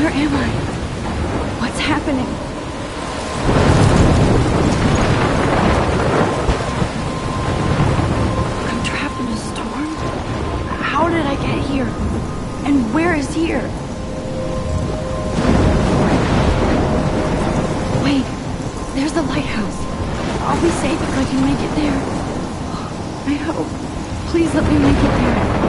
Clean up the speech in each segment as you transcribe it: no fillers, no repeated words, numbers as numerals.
Where am I? What's happening? I'm trapped in a storm? How did I get here? And where is here? Wait, there's the lighthouse. I'll be safe if I can make it there. I hope. Please let me make it there.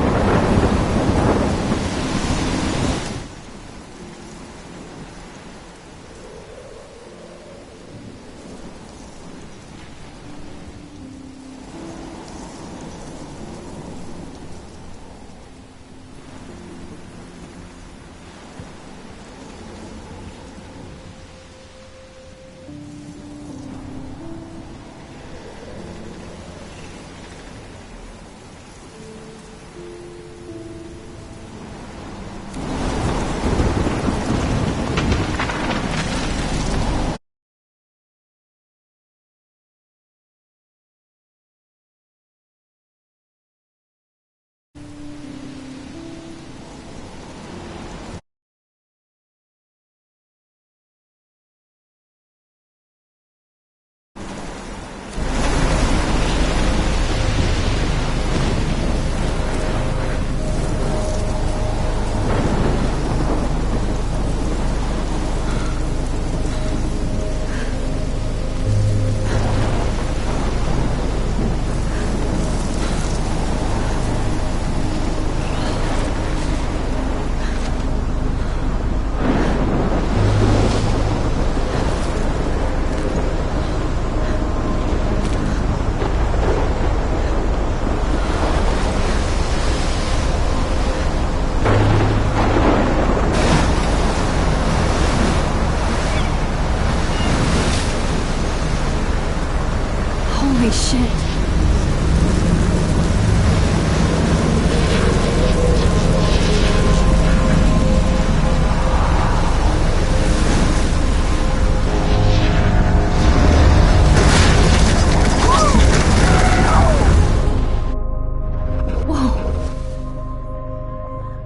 Holy shit.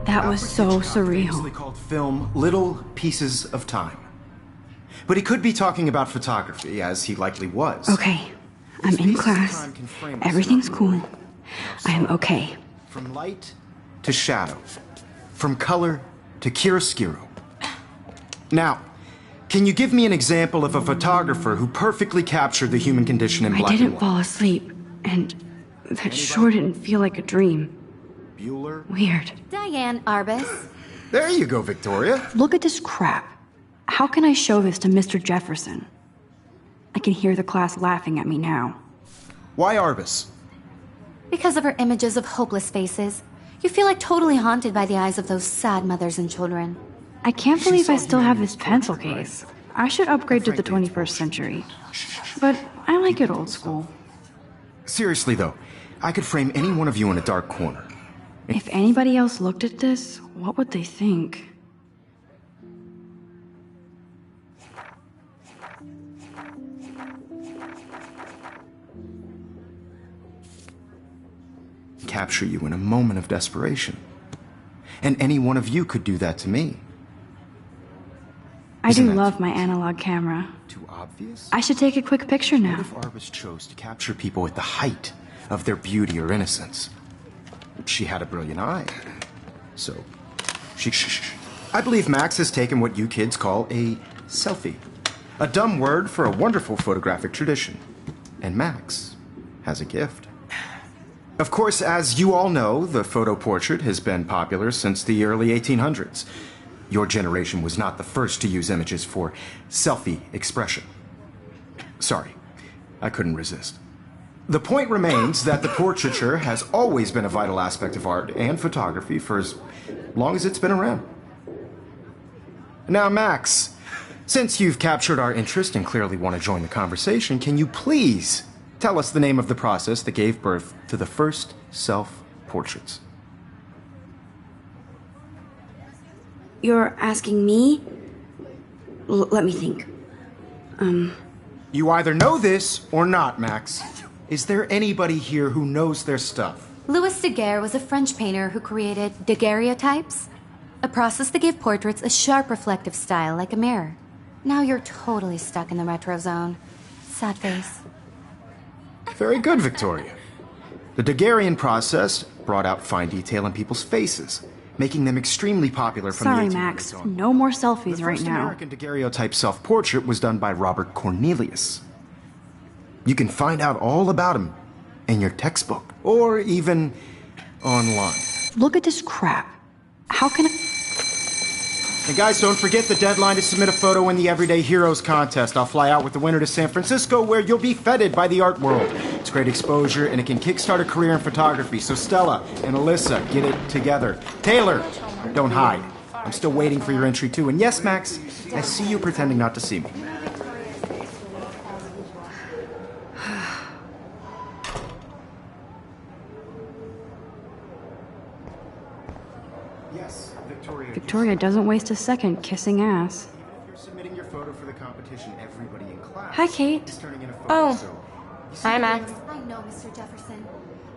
That was so surreal. Called film Little Pieces of Time. But he could be talking about photography, as he likely was. Okay, I'm in class. Everything's cool. I'm okay. From light to shadow. From color to chiaroscuro. Now, can you give me an example of a photographer who perfectly captured the human condition in black and white? I didn't fall asleep, and that sure didn't feel like a dream. Bueller? Weird. Diane Arbus. There you go, Victoria. Look at this crap. How can I show this to Mr. Jefferson? I can hear the class laughing at me now. Why Arbus? Because of her images of hopeless faces, you feel like totally haunted by the eyes of those sad mothers and children. I can't believe I still have this pencil case. I should upgrade to the 21st century. But I like it old school. Seriously, though, I could frame any one of you in a dark corner. If anybody else looked at this, what would they think? Capture you in a moment of desperation. And any one of you could do that to me. I do love my analog camera. Too obvious? I should take a quick picture now. What if Arbus chose to capture people at the height of their beauty or innocence? She had a brilliant eye. So, I believe Max has taken what you kids call a selfie. A dumb word for a wonderful photographic tradition. And Max has a gift. Of course, as you all know, the photo portrait has been popular since the early 1800s. Your generation was not the first to use images for selfie expression. Sorry, I couldn't resist. The point remains that the portraiture has always been a vital aspect of art and photography for as long as it's been around. Now, Max, since you've captured our interest and clearly want to join the conversation, can you please tell us the name of the process that gave birth to the first self-portraits? You're asking me? Let me think. You either know this or not, Max. Is there anybody here who knows their stuff? Louis Daguerre was a French painter who created daguerreotypes, A process that gave portraits a sharp reflective style like a mirror. Now you're totally stuck in the retro zone. Sad face. Very good, Victoria. The Daguerrean process brought out fine detail in people's faces, making them extremely popular from Sorry, the 1800s Max. on. No more selfies The right first now. American daguerreotype self-portrait was done by Robert Cornelius. You can find out all about him in your textbook, or even online. Look at this crap. How can I... And guys, don't forget the deadline to submit a photo in the Everyday Heroes contest. I'll fly out with the winner to San Francisco, where you'll be feted by the art world. It's great exposure, and it can kickstart a career in photography. So Stella and Alyssa, get it together. Taylor, don't hide. I'm still waiting for your entry, too. And yes, Max, I see you pretending not to see me. Yes, Victoria. Victoria doesn't waste a second kissing ass. Even if you're submitting your photo for the competition, everybody in class Hi, Kate. is turning in a photo. Oh. So you see Hi, what Max. I know, Mr. Jefferson.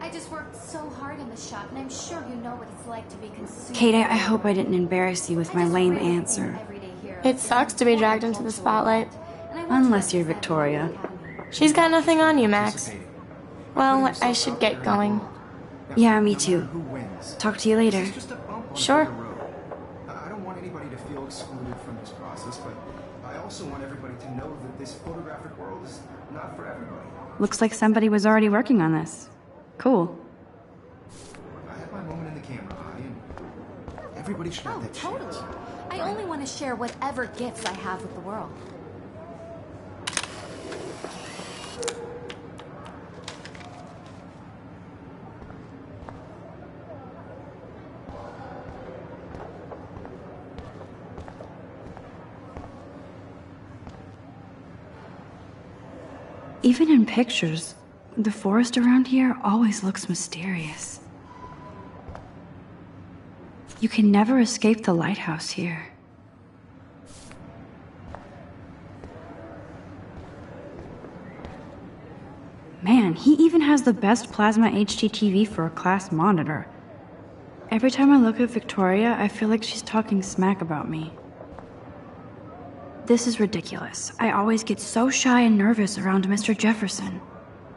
I just worked so hard in the shop, and I'm sure you know what it's like to be consumed. Kate, I hope I didn't embarrass you with my lame answer. It sucks to be dragged into the spotlight. Unless you're Victoria. She's got nothing on you, Max. Well, I should get going. Yeah, me too. who wins. Talk to you later. It's just a bump on Sure. the road. I don't want anybody to feel excluded from this process, but I also want everybody to know that this photographic world is not for everybody. Looks like somebody was already working on this. Cool. I have my moment in the camera eye, and everybody should have Oh, that totally. chance. I only want to share whatever gifts I have with the world. Even in pictures, the forest around here always looks mysterious. You can never escape the lighthouse here. Man, he even has the best plasma HDTV for a class monitor. Every time I look at Victoria, I feel like she's talking smack about me. This is ridiculous. I always get so shy and nervous around Mr. Jefferson.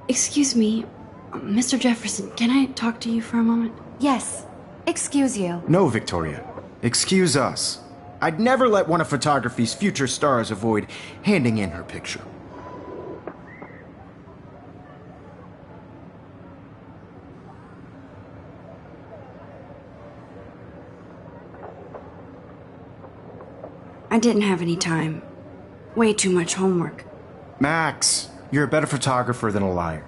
Excuse me, Mr. Jefferson, can I talk to you for a moment? Yes. Excuse you. No, Victoria. Excuse us. I'd never let one of photography's future stars avoid handing in her picture. I didn't have any time. Way too much homework. Max, you're a better photographer than a liar.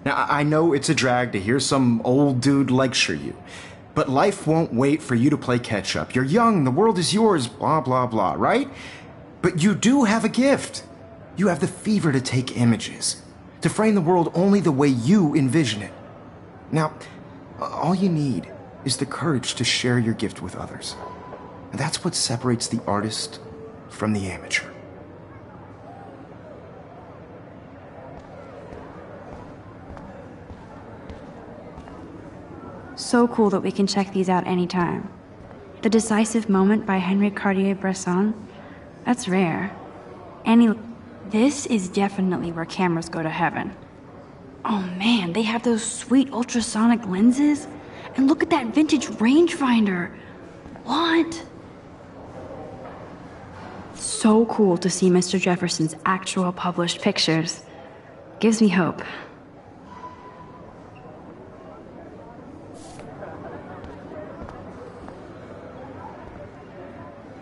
Now, I know it's a drag to hear some old dude lecture you, but life won't wait for you to play catch up. You're young, the world is yours, blah, blah, blah, right? But you do have a gift. You have the fever to take images, to frame the world only the way you envision it. Now, all you need is the courage to share your gift with others. And that's what separates the artist from the amateur. So cool that we can check these out anytime. The Decisive Moment by Henry Cartier-Bresson? That's rare. This is definitely where cameras go to heaven. Oh man, they have those sweet ultrasonic lenses? And look at that vintage rangefinder! What? So cool to see Mr. Jefferson's actual published pictures. Gives me hope.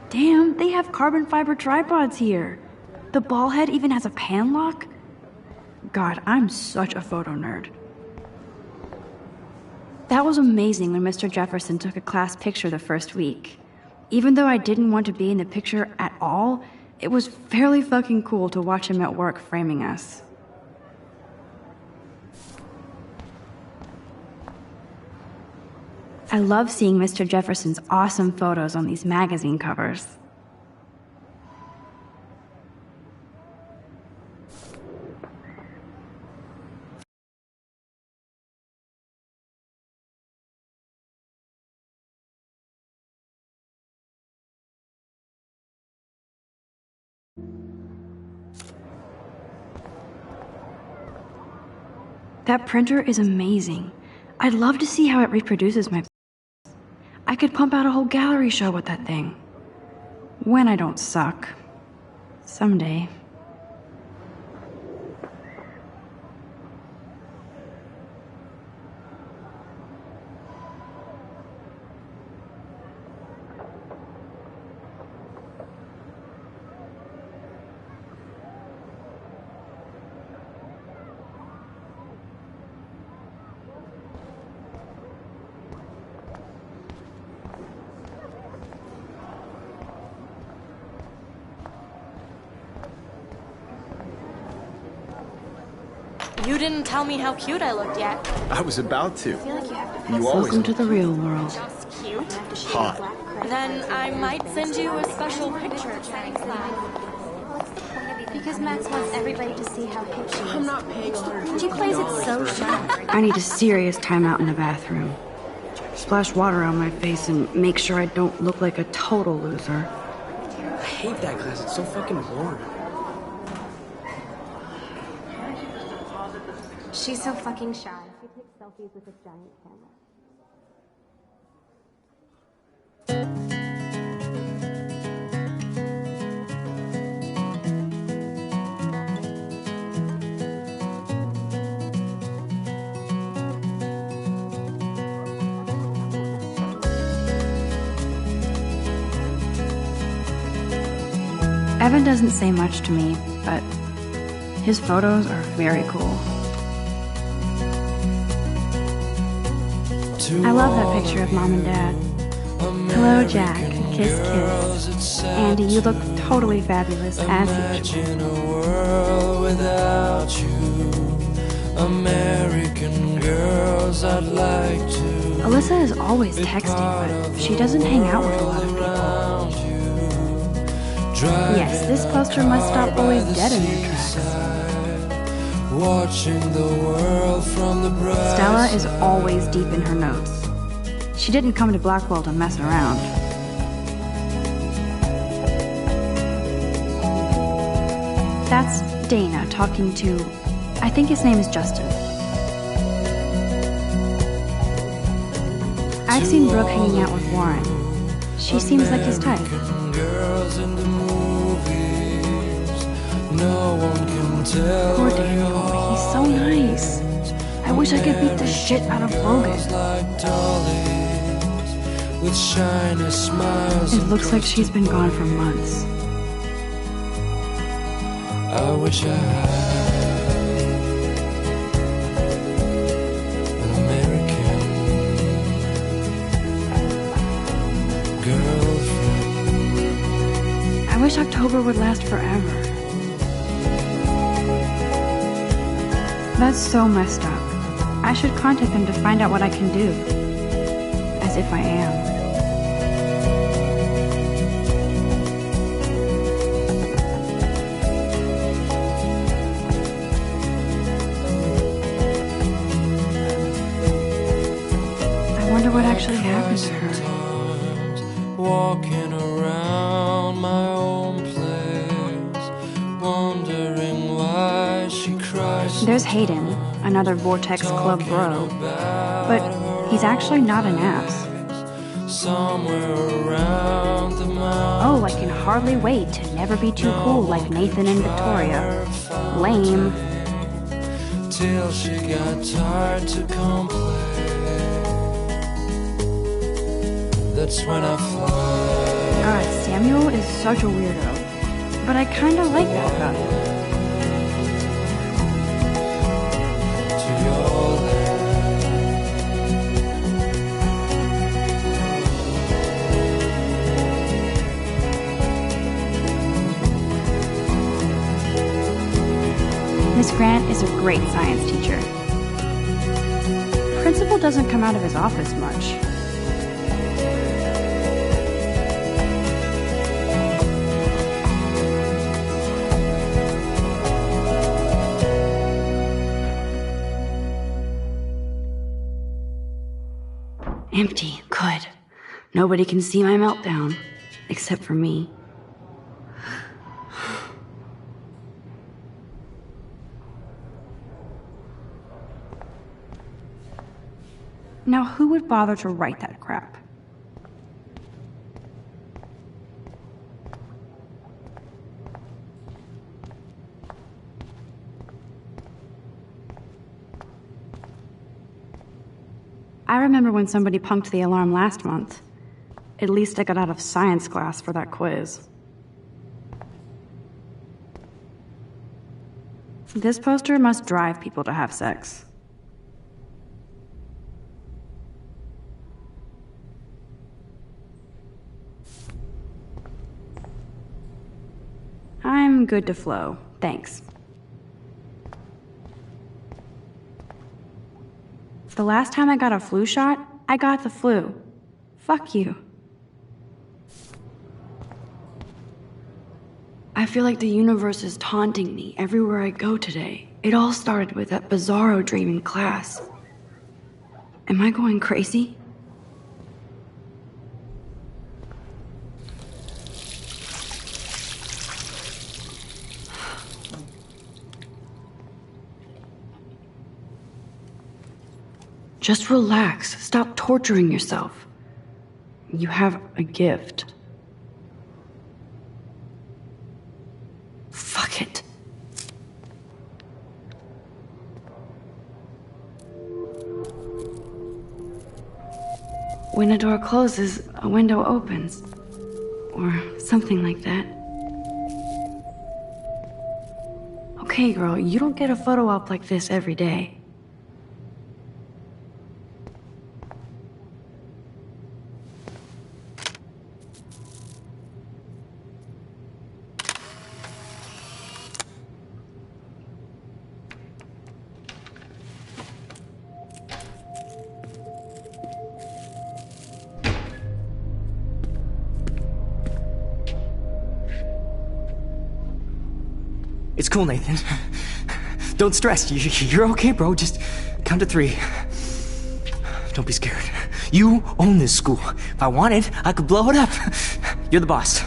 Damn, they have carbon fiber tripods here. The ball head even has a pan lock. God, I'm such a photo nerd. That was amazing when Mr. Jefferson took a class picture the first week. Even though I didn't want to be in the picture at all, it was fairly fucking cool to watch him at work framing us. I love seeing Mr. Jefferson's awesome photos on these magazine covers. That printer is amazing. I'd love to see how it reproduces my... I could pump out a whole gallery show with that thing. When I don't suck. Someday. You didn't tell me how cute I looked yet. I was about to. You Welcome to the real world. Just cute? hot. Then I might send you a special picture. Because Max wants everybody to see how cute she is. I'm not paying $150. She plays it so shy. I need a serious timeout in the bathroom. Splash water on my face and make sure I don't look like a total loser. I hate that class. It's so fucking boring. She's so fucking shy. She takes selfies with this giant camera. Evan doesn't say much to me, but his photos are very cool. I love that picture of Mom and Dad. Hello, Jack. Kiss, kiss. Andy, you look totally fabulous, as usual. A world without you. American girls, I'd like to. Alyssa is always texting, but she doesn't hang out with a lot of people. Yes, this poster must stop boys dead in their tracks. Watching the world from the bright Stella is always deep in her notes. She didn't come to Blackwell to mess around. That's Dana talking to... I think his name is Justin. I've seen Brooke hanging out with Warren. She seems like his type. girls in the movies. No one can tell. Poor Daniel, he's so nice. I wish I could beat the shit out of Logan. Like dollies with shiny smiles. It looks like she's been gone for months. I wish I had an American girlfriend. I wish October would last forever. That's so messed up. I should contact them to find out what I can do. As if I am. I wonder what actually happened to her. Walking around my own place, wondering why she cries. There's Hayden, another Vortex Club bro. But he's actually not an ass. Somewhere around the mountain. Oh, I can hardly wait to never be too cool like Nathan and Victoria. Lame. Till she got tired to complain. That's when I fly. God, Samuel is such a weirdo. But I kinda like that about him. To your Miss Grant is a great science teacher. Principal doesn't come out of his office much. Empty. Good. Nobody can see my meltdown. Except for me. Now who would bother to write that crap? I remember when somebody punked the alarm last month. At least I got out of science class for that quiz. This poster must drive people to have sex. I'm good to flow, thanks. The last time I got a flu shot, I got the flu. Fuck you. I feel like the universe is taunting me everywhere I go today. It all started with that bizarro dream in class. Am I going crazy? Just relax. Stop torturing yourself. You have a gift. Fuck it. When a door closes, a window opens. Or something like that. Okay, girl, you don't get a photo op like this every day. It's cool, Nathan. Don't stress. You're okay, bro. Just count to 3. Don't be scared. You own this school. If I wanted, I could blow it up. You're the boss.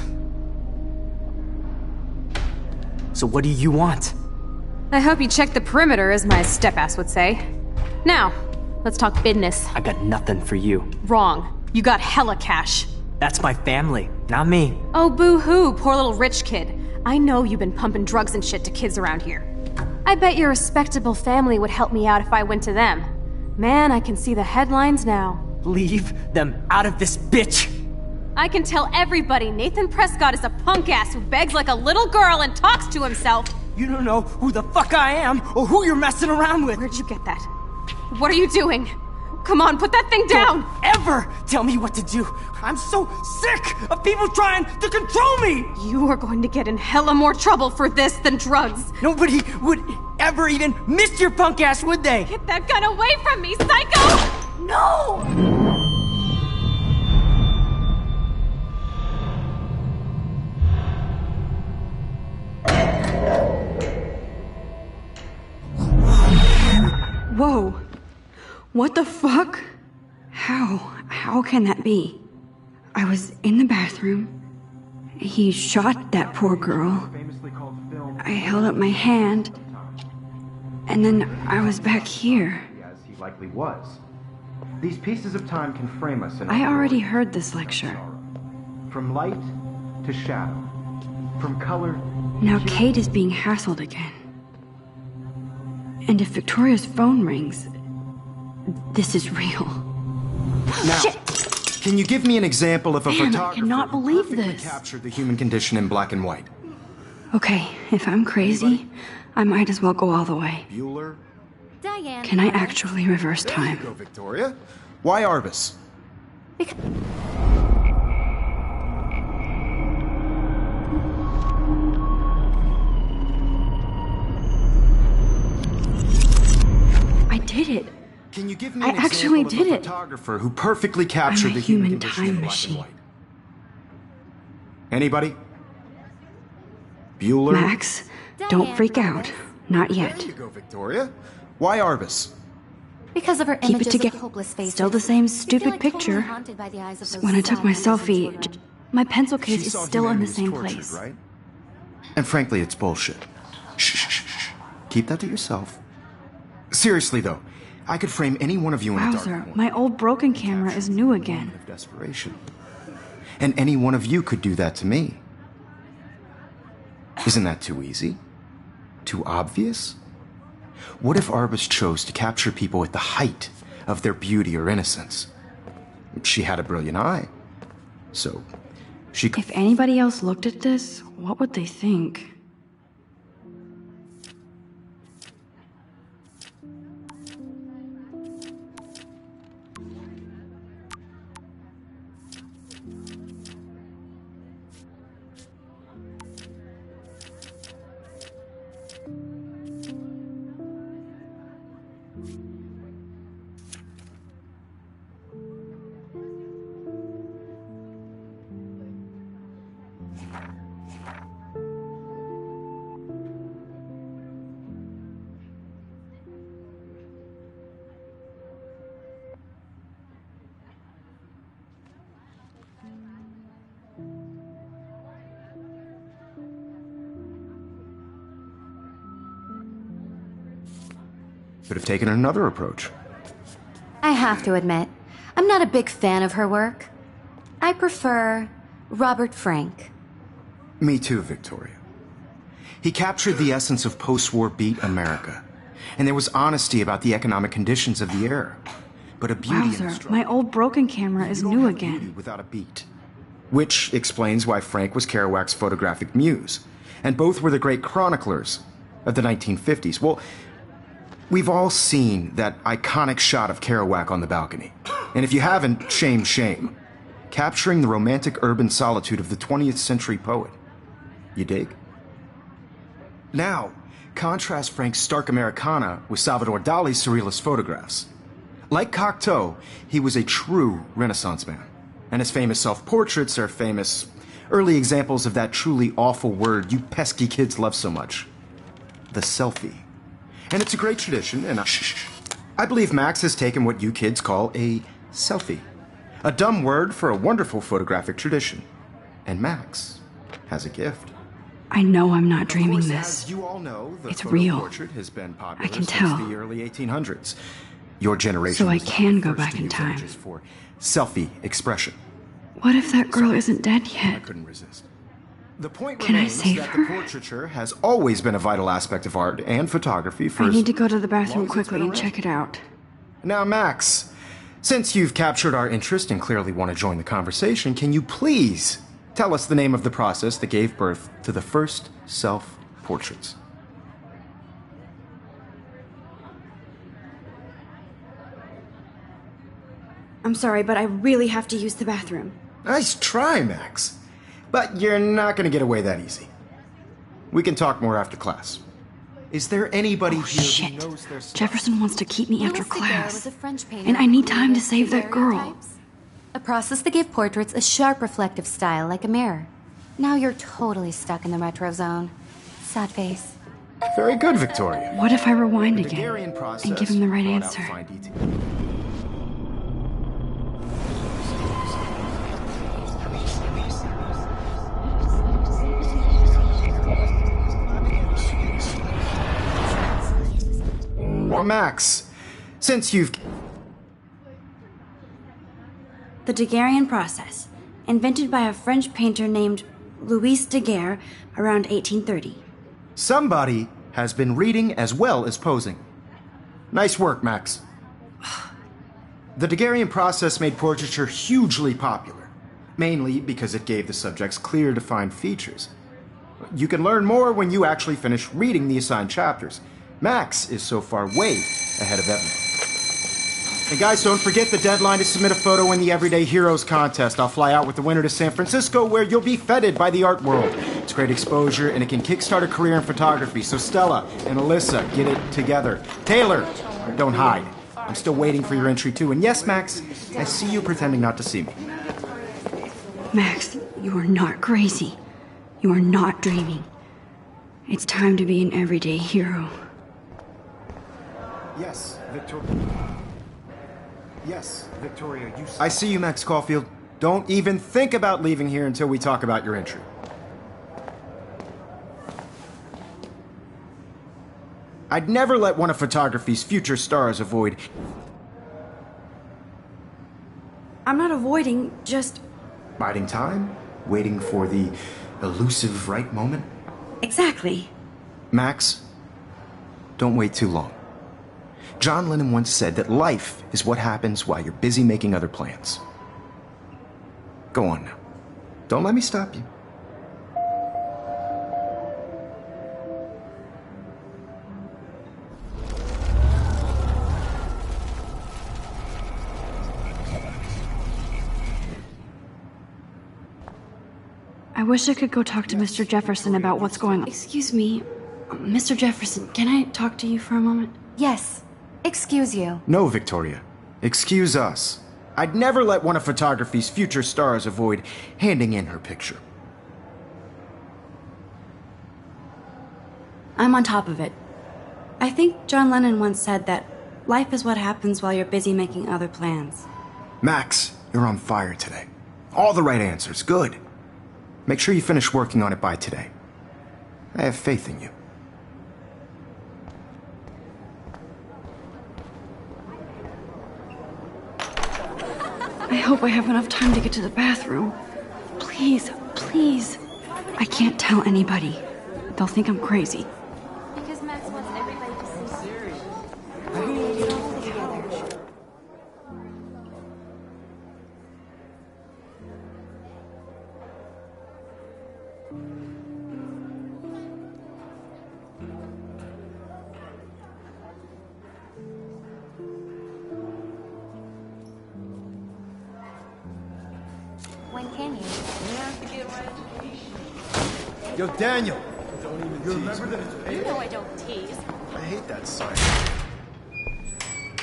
So what do you want? I hope you checked the perimeter, as my step-ass would say. Now, let's talk business. I got nothing for you. Wrong. You got hella cash. That's my family, not me. Oh, boo-hoo, poor little rich kid. I know you've been pumping drugs and shit to kids around here. I bet your respectable family would help me out if I went to them. Man, I can see the headlines now. Leave them out of this bitch! I can tell everybody Nathan Prescott is a punk ass who begs like a little girl and talks to himself. You don't know who the fuck I am or who you're messing around with. Where'd you get that? What are you doing? Come on, put that thing down! Don't ever tell me what to do! I'm so sick of people trying to control me! You are going to get in hella more trouble for this than drugs. Nobody would ever even miss your punk ass, would they? Get that gun away from me, psycho! No! Whoa. What the fuck? How can that be? I was in the bathroom. He shot that poor girl. I held up my hand. And then I was back here. As he likely was. These pieces of time can frame us in I already heard this lecture. From light to shadow. From color. Now Kate is being hassled again. And if Victoria's phone rings, this is real. Now, Shit! Can you give me an example of a Damn, I photographer cannot who believe perfectly this. captured the human condition in black and white? Okay, if I'm crazy, I might as well go all the way. Bueller? Diane. Can I actually reverse There you time? go, Victoria. Why Arbus? I did it. Can you give me I an actually example did of a it. photographer who perfectly captured I'm a the human human condition time in black machine. and white? Anybody? Bueller? Max, don't freak out. Not yet. There you go, Victoria. Why Arbus? Because of her Keep it images together. of hopeless faces. Still the same You feel stupid like totally picture. haunted by the eyes of those When I took sad, my innocent selfie, children. my pencil She case is saw still in the humanity same was tortured, place. right? And frankly, it's bullshit. Shh, shh, shh, shh. Keep that to yourself. Seriously, though, I could frame any one of you in a dark Wowzer, corner. my old broken camera is new again. Of desperation. And any one of you could do that to me. Isn't that too easy? Too obvious? What if Arbus chose to capture people at the height of their beauty or innocence? She had a brilliant eye. So, she could... If anybody else looked at this, what would they think? could have taken another approach. I have to admit, I'm not a big fan of her work. I prefer Robert Frank. Me too, Victoria. He captured the essence of post-war beat America, and there was honesty about the economic conditions of the era. But a beauty in the Wowzer, struggle. my old broken camera is You don't new have beauty again. without a beat. Which explains why Frank was Kerouac's photographic muse, and both were the great chroniclers of the 1950s. Well, we've all seen that iconic shot of Kerouac on the balcony. And if you haven't, shame, shame. Capturing the romantic urban solitude of the 20th century poet. You dig? Now, contrast Frank's stark Americana with Salvador Dali's surrealist photographs. Like Cocteau, he was a true Renaissance man, and his famous self-portraits are famous early examples of that truly awful word you pesky kids love so much, the selfie. And it's a great tradition, and I believe Max has taken what you kids call a selfie, a dumb word for a wonderful photographic tradition. And Max has a gift. I know I'm not Of dreaming course, this. as you all know, the It's photo real. portrait has been popular I can since tell. the early 1800s. Your generation So I was the can go first back to in use time. images for selfie expression. What if that girl isn't dead I yet? couldn't resist. The point Can I remains save that her? the portraiture has always been a vital aspect of art and photography for I as need to go to the long bathroom as it's quickly been and around. check it out. Now, Max, since you've captured our interest and clearly want to join the conversation, can you please tell us the name of the process that gave birth to the first self-portraits? I'm sorry, but I really have to use the bathroom. Nice try, Max. But you're not going to get away that easy. We can talk more after class. Is there anybody Oh, here shit. who knows their stuff? Jefferson wants to keep me after Louis Daguerre class. was a French painter And I need who time to used save that girl. daguerreotypes. A process that gave portraits a sharp reflective style like a mirror. Now you're totally stuck in the retro zone. Sad face. Very good, Victoria. What if I rewind The again Daguerrean process and give him the right brought out answer? fine detail. Well, Max, since you've... The Daguerrean process, invented by a French painter named Louis Daguerre around 1830. Somebody has been reading as well as posing. Nice work, Max. The Daguerrean process made portraiture hugely popular, mainly because it gave the subjects clear, defined features. You can learn more when you actually finish reading the assigned chapters. Max is so far way ahead of everyone. And guys, don't forget the deadline to submit a photo in the Everyday Heroes contest. I'll fly out with the winner to San Francisco, where you'll be feted by the art world. It's great exposure, and it can kickstart a career in photography. So Stella and Alyssa, get it together. Taylor, don't hide. I'm still waiting for your entry too. And yes, Max, I see you pretending not to see me. Max, you are not crazy. You are not dreaming. It's time to be an everyday hero. Yes, Victoria. Yes, Victoria, you... I see you, Max Caulfield. Don't even think about leaving here until we talk about your entry. I'd never let one of photography's future stars avoid... I'm not avoiding, just... biding time? Waiting for the elusive right moment? Exactly. Max, don't wait too long. John Lennon once said that life is what happens while you're busy making other plans. Go on now. Don't let me stop you. I wish I could go talk to Mr. Jefferson about what's going on. Excuse me, Mr. Jefferson, can I talk to you for a moment? Yes. Excuse you. No, Victoria. Excuse us. I'd never let one of photography's future stars avoid handing in her picture. I'm on top of it. I think John Lennon once said that life is what happens while you're busy making other plans. Max, you're on fire today. All the right answers. Good. Make sure you finish working on it by today. I have faith in you. I hope I have enough time to get to the bathroom. Please, please. I can't tell anybody. They'll think I'm crazy. Because Max wants everybody to see Siri. When can you? Yo, Daniel! You know I don't tease. I hate that sign.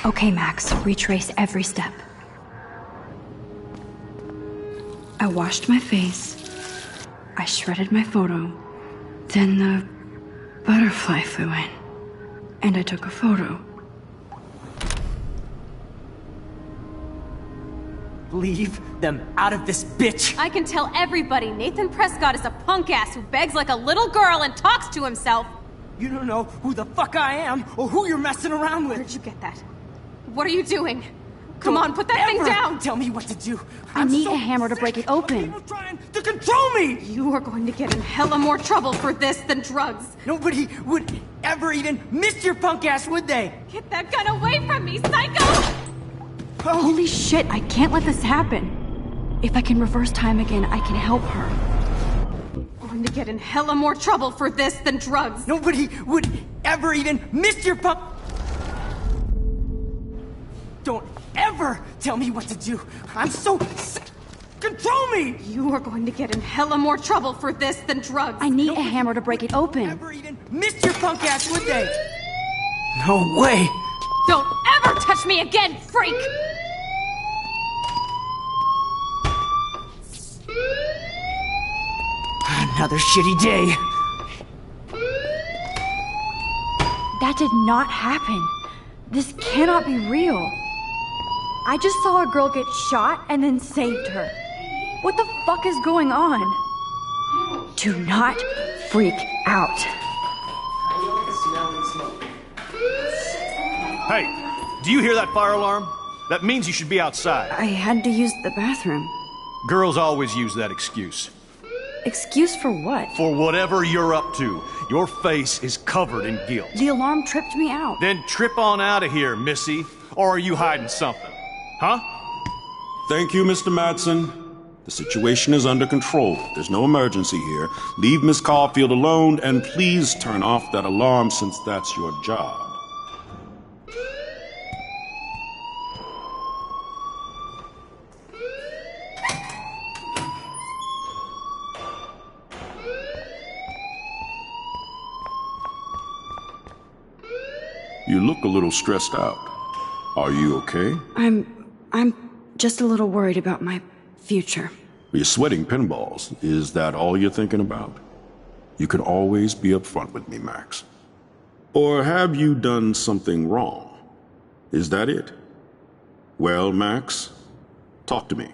Okay, Max, retrace every step. I washed my face. I shredded my photo. Then the butterfly flew in. And I took a photo. Leave them out of this bitch! I can tell everybody Nathan Prescott is a punk ass who begs like a little girl and talks to himself. You don't know who the fuck I am or who you're messing around with. Where'd you get that? What are you doing? Come on, put that thing down! Tell me what to do. I need a hammer to break it open. People trying to control me! You are going to get in hella more trouble for this than drugs. Nobody would ever even miss your punk ass, would they? Get that gun away from me, psycho! Holy shit, I can't let this happen. If I can reverse time again, I can help her. Going to get in hella more trouble for this than drugs. Nobody would ever even miss your punk... Don't ever tell me what to do. I'm so sick. Control me! You are going to get in hella more trouble for this than drugs. I need a hammer to break it open. Ever even miss your punk ass, would they? No way! Don't ever touch me again, freak! Another shitty day. That did not happen. This cannot be real. I just saw a girl get shot and then saved her. What the fuck is going on? Do not freak out. Hey, do you hear that fire alarm? That means you should be outside. I had to use the bathroom. Girls always use that excuse. Excuse for what? For whatever you're up to, your face is covered in guilt. The alarm tripped me out. Then trip on out of here, Missy. Or are you hiding something? Huh? Thank you, Mr. Madsen. The situation is under control. There's no emergency here. Leave Miss Caulfield alone, and please turn off that alarm since that's your job. You look a little stressed out. Are you okay? I'm just a little worried about my future. You're sweating pinballs. Is that all you're thinking about? You can always be upfront with me, Max. Or have you done something wrong? Is that it? Well, Max, talk to me.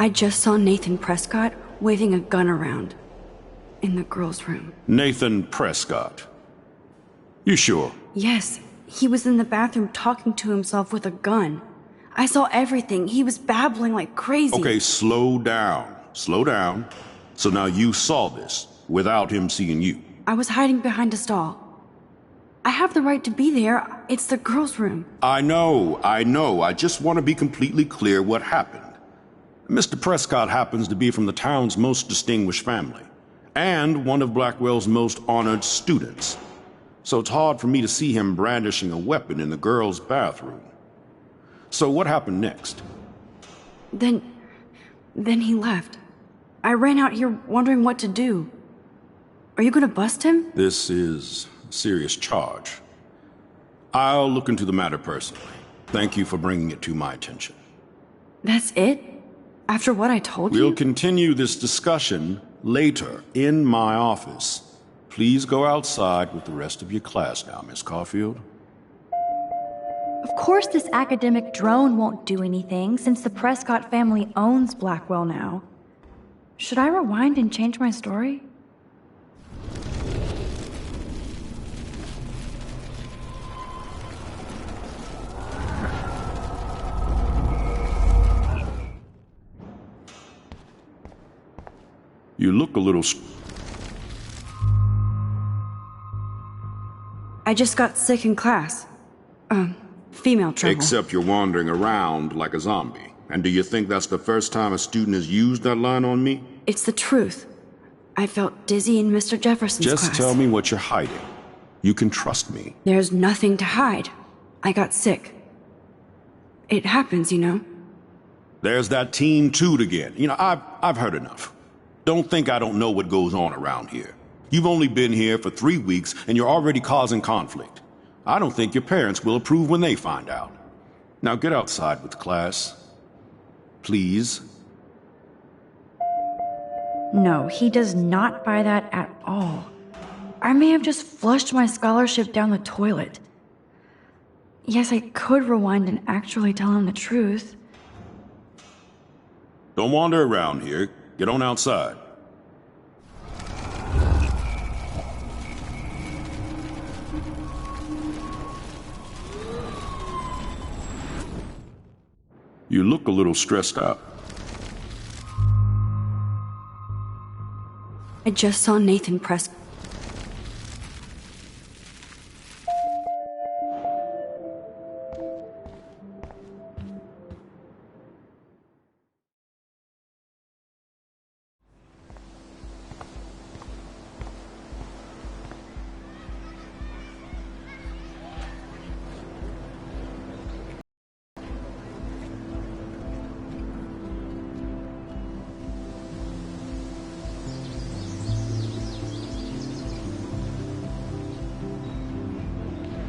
I just saw Nathan Prescott waving a gun around in the girls' room. Nathan Prescott. You sure? Yes, he was in the bathroom talking to himself with a gun. I saw everything. He was babbling like crazy. Okay, slow down. Slow down. So now you saw this without him seeing you. I was hiding behind a stall. I have the right to be there. It's the girls' room. I know. I just want to be completely clear what happened. Mr. Prescott happens to be from the town's most distinguished family, and one of Blackwell's most honored students. So it's hard for me to see him brandishing a weapon in the girls' bathroom. So what happened next? Then he left. I ran out here wondering what to do. Are you gonna bust him? This is a serious charge. I'll look into the matter personally. Thank you for bringing it to my attention. That's it? After what I told you? We'll continue this discussion later in my office. Please go outside with the rest of your class now, Miss Caulfield. Of course this academic drone won't do anything, since the Prescott family owns Blackwell now. Should I rewind and change my story? You look a little... I just got sick in class. Female trouble. Except you're wandering around like a zombie. And do you think that's the first time a student has used that line on me? It's the truth. I felt dizzy in Mr. Jefferson's class. Just tell me what you're hiding. You can trust me. There's nothing to hide. I got sick. It happens, you know. There's that teen toot again. You know, I've heard enough. Don't think I don't know what goes on around here. You've only been here for 3 weeks and you're already causing conflict. I don't think your parents will approve when they find out. Now get outside with class. Please. No, he does not buy that at all. I may have just flushed my scholarship down the toilet. Yes, I could rewind and actually tell him the truth. Don't wander around here. Get on outside. You look a little stressed out. I just saw Nathan Prescott.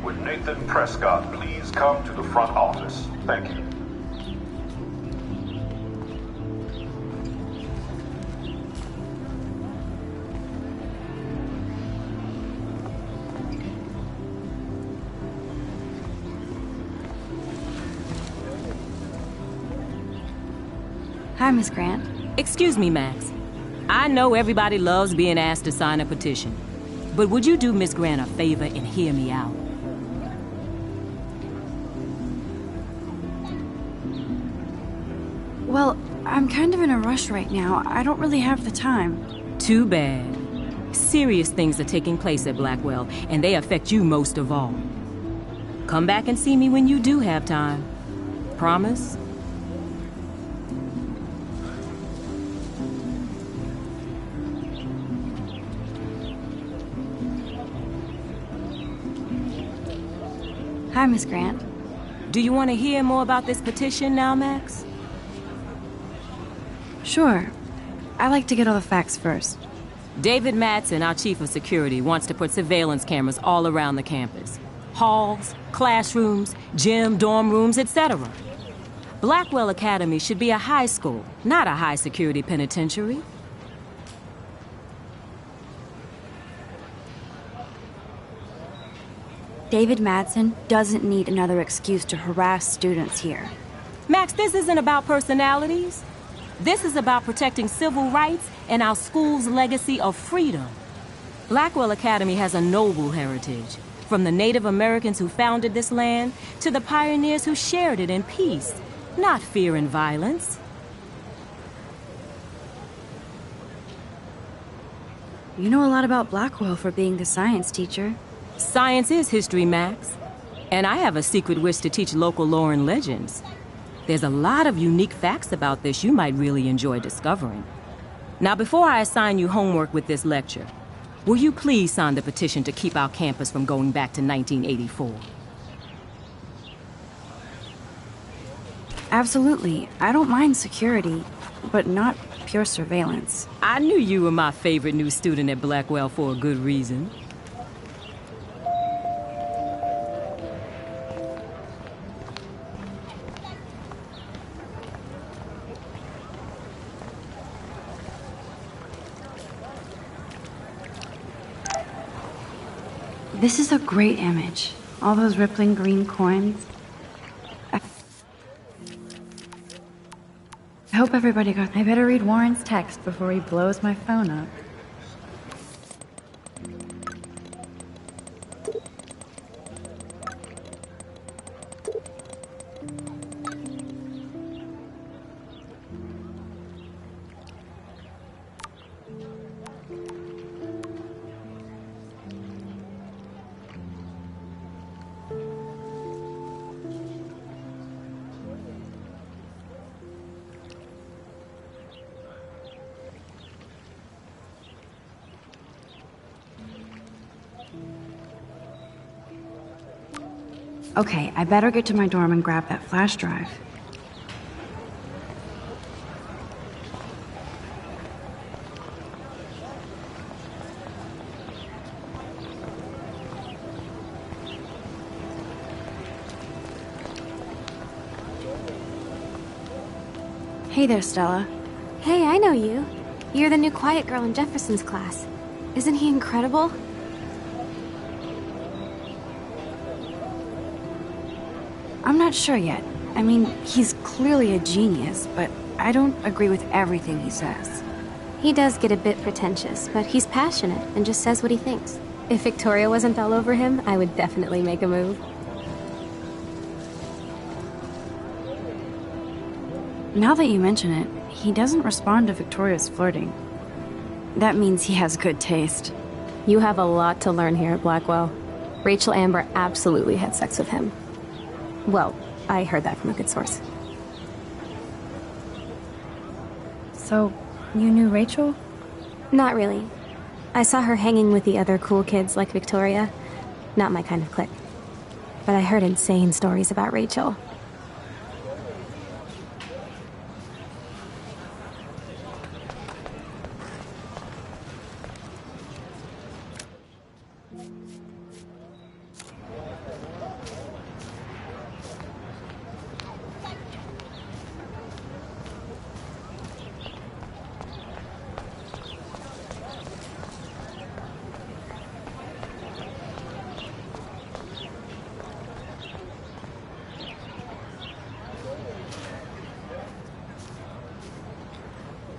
Would Nathan Prescott please come to the front office? Thank you. Hi, Miss Grant. Excuse me, Max. I know everybody loves being asked to sign a petition, but would you do Miss Grant a favor and hear me out? Well, I'm kind of in a rush right now. I don't really have the time. Too bad. Serious things are taking place at Blackwell, and they affect you most of all. Come back and see me when you do have time. Promise? Hi, Miss Grant. Do you want to hear more about this petition now, Max? Sure. I like to get all the facts first. David Madsen, our chief of security, wants to put surveillance cameras all around the campus. Halls, classrooms, gym, dorm rooms, etc. Blackwell Academy should be a high school, not a high-security penitentiary. David Madsen doesn't need another excuse to harass students here. Max, this isn't about personalities. This is about protecting civil rights and our school's legacy of freedom. Blackwell Academy has a noble heritage, from the Native Americans who founded this land to the pioneers who shared it in peace, not fear and violence. You know a lot about Blackwell for being the science teacher. Science is history, Max. And I have a secret wish to teach local lore and legends. There's a lot of unique facts about this you might really enjoy discovering. Now, before I assign you homework with this lecture, will you please sign the petition to keep our campus from going back to 1984? Absolutely. I don't mind security, but not pure surveillance. I knew you were my favorite new student at Blackwell for a good reason. This is a great image. All those rippling green coins. I hope everybody got... I better read Warren's text before he blows my phone up. Okay, I better get to my dorm and grab that flash drive. Hey there, Stella. Hey, I know you. You're the new quiet girl in Jefferson's class. Isn't he incredible? I'm not sure yet. I mean, he's clearly a genius, but I don't agree with everything he says. He does get a bit pretentious, but he's passionate and just says what he thinks. If Victoria wasn't all over him, I would definitely make a move. Now that you mention it, he doesn't respond to Victoria's flirting. That means he has good taste. You have a lot to learn here at Blackwell. Rachel Amber absolutely had sex with him. Well, I heard that from a good source. So, you knew Rachel? Not really. I saw her hanging with the other cool kids like Victoria. Not my kind of clique. But I heard insane stories about Rachel.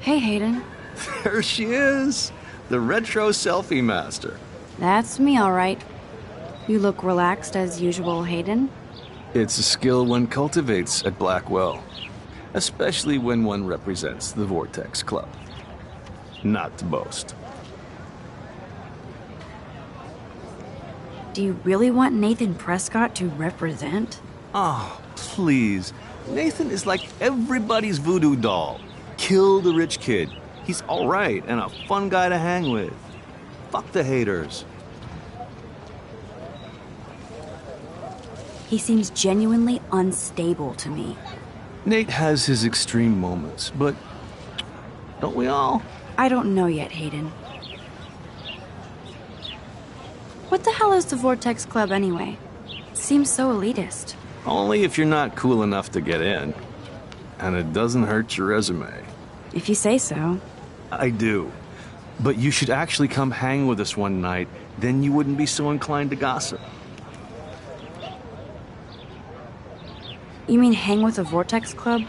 Hey, Hayden. There she is! The retro selfie master. That's me, all right. You look relaxed as usual, Hayden. It's a skill one cultivates at Blackwell, especially when one represents the Vortex Club. Not to boast. Do you really want Nathan Prescott to represent? Oh, please. Nathan is like everybody's voodoo doll. Kill the rich kid. He's all right and a fun guy to hang with. Fuck the haters. He seems genuinely unstable to me. Nate has his extreme moments, but don't we all? I don't know yet, Hayden. What the hell is the Vortex Club anyway? It seems so elitist. Only if you're not cool enough to get in. And it doesn't hurt your resume. If you say so. I do. But you should actually come hang with us one night, then you wouldn't be so inclined to gossip. You mean hang with the Vortex Club?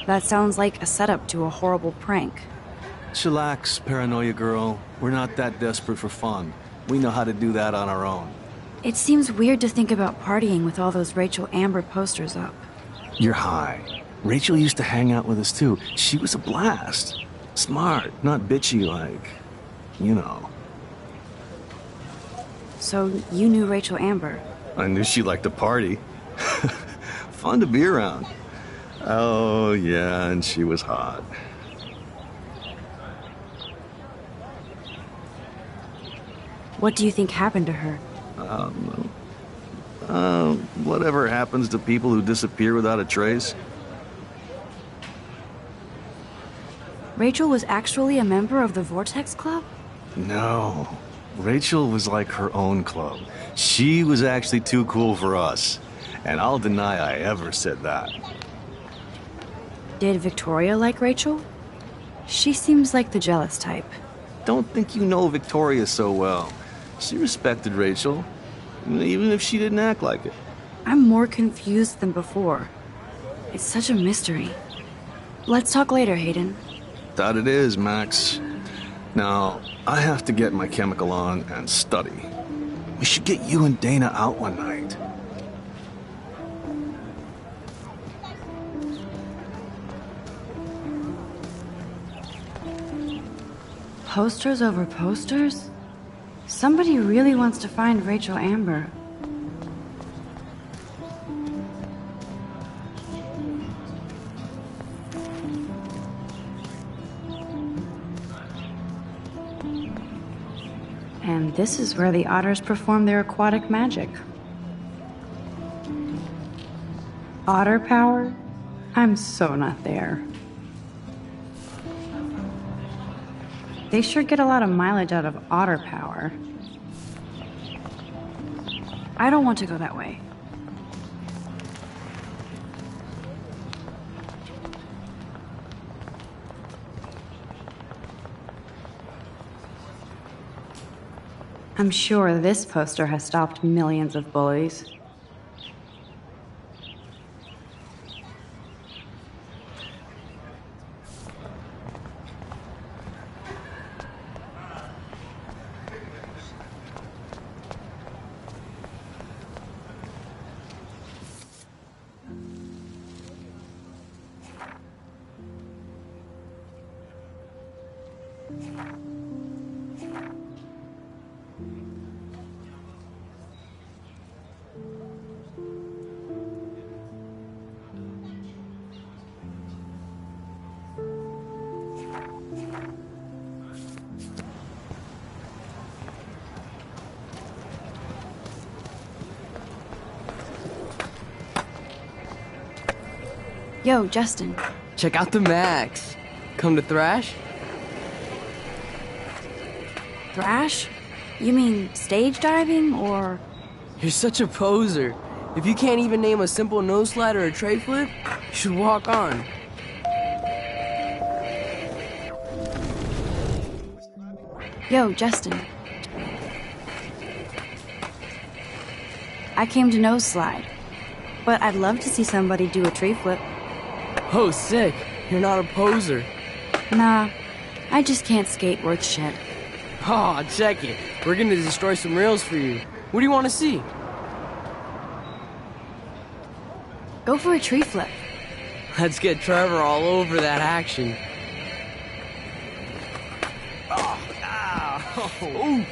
That sounds like a setup to a horrible prank. Chillax, paranoia girl. We're not that desperate for fun. We know how to do that on our own. It seems weird to think about partying with all those Rachel Amber posters up. You're high. Rachel used to hang out with us too. She was a blast. Smart, not bitchy like, you know. So you knew Rachel Amber? I knew she liked to party. Fun to be around. Oh, yeah, and she was hot. What do you think happened to her? Whatever happens to people who disappear without a trace. Rachel was actually a member of the Vortex Club? No. Rachel was like her own club. She was actually too cool for us. And I'll deny I ever said that. Did Victoria like Rachel? She seems like the jealous type. Don't think you know Victoria so well. She respected Rachel, even if she didn't act like it. I'm more confused than before. It's such a mystery. Let's talk later, Hayden. That it is, Max. Now, I have to get my chemical on and study. We should get you and Dana out one night. Posters over posters? Somebody really wants to find Rachel Amber. And this is where the otters perform their aquatic magic. Otter power? I'm so not there. They sure get a lot of mileage out of otter power. I don't want to go that way. I'm sure this poster has stopped millions of bullies. Yo, Justin. Check out the Max. Come to thrash? Thrash? You mean stage diving, or...? You're such a poser. If you can't even name a simple nose slide or a tray flip, you should walk on. Yo, Justin. I came to nose slide, but I'd love to see somebody do a tree flip. Oh, sick. You're not a poser. Nah, I just can't skate worth shit. Oh, check it. We're gonna destroy some rails for you. What do you want to see? Go for a tree flip. Let's get Trevor all over that action. Oh, ow. Ooh.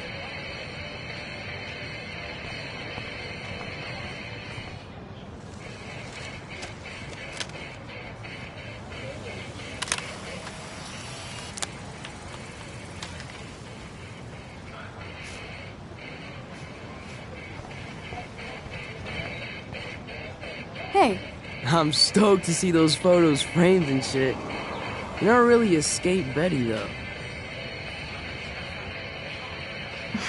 Hey. I'm stoked to see those photos framed and shit. You're not really a skate Betty, though.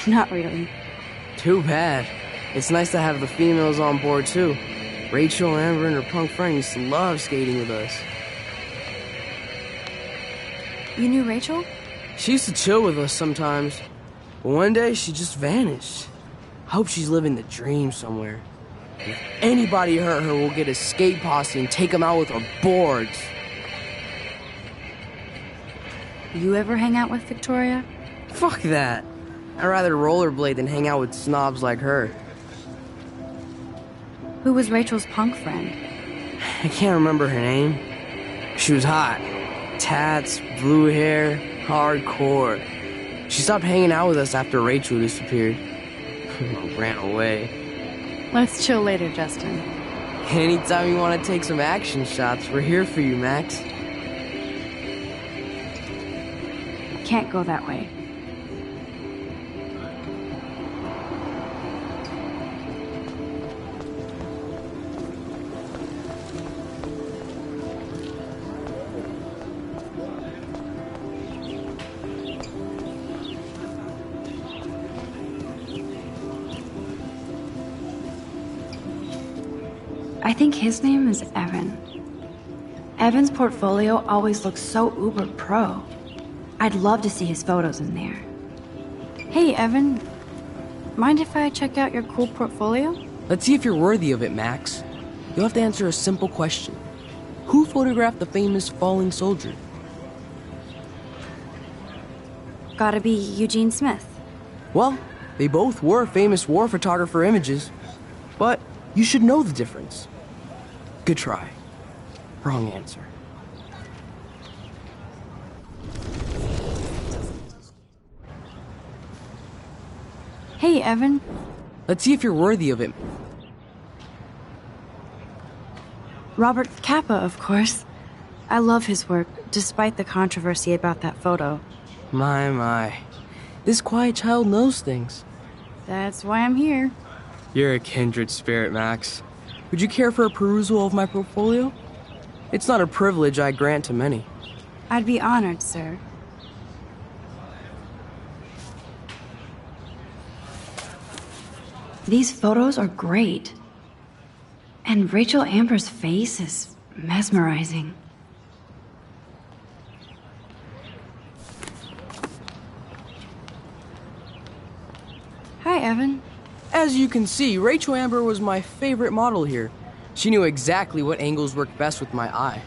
Not really. Too bad. It's nice to have the females on board, too. Rachel, Amber, and her punk friend used to love skating with us. You knew Rachel? She used to chill with us sometimes. But one day, she just vanished. I hope she's living the dream somewhere. If anybody hurt her, we'll get a skate posse and take them out with our boards. You ever hang out with Victoria? Fuck that. I'd rather rollerblade than hang out with snobs like her. Who was Rachel's punk friend? I can't remember her name. She was hot. Tats, blue hair, hardcore. She stopped hanging out with us after Rachel disappeared. Ran away. Let's chill later, Justin. Anytime you want to take some action shots, we're here for you, Max. Can't go that way. I think his name is Evan. Evan's portfolio always looks so uber pro. I'd love to see his photos in there. Hey, Evan. Mind if I check out your cool portfolio? Let's see if you're worthy of it, Max. You'll have to answer a simple question. Who photographed the famous falling soldier? Gotta be Eugene Smith. Well, they both were famous war photographer images, but you should know the difference. Good try. Wrong answer. Hey, Evan. Let's see if you're worthy of it. Robert Capa, of course. I love his work, despite the controversy about that photo. My. This quiet child knows things. That's why I'm here. You're a kindred spirit, Max. Would you care for a perusal of my portfolio? It's not a privilege I grant to many. I'd be honored, sir. These photos are great. And Rachel Amber's face is mesmerizing. Hi, Evan. As you can see, Rachel Amber was my favorite model here. She knew exactly what angles worked best with my eye.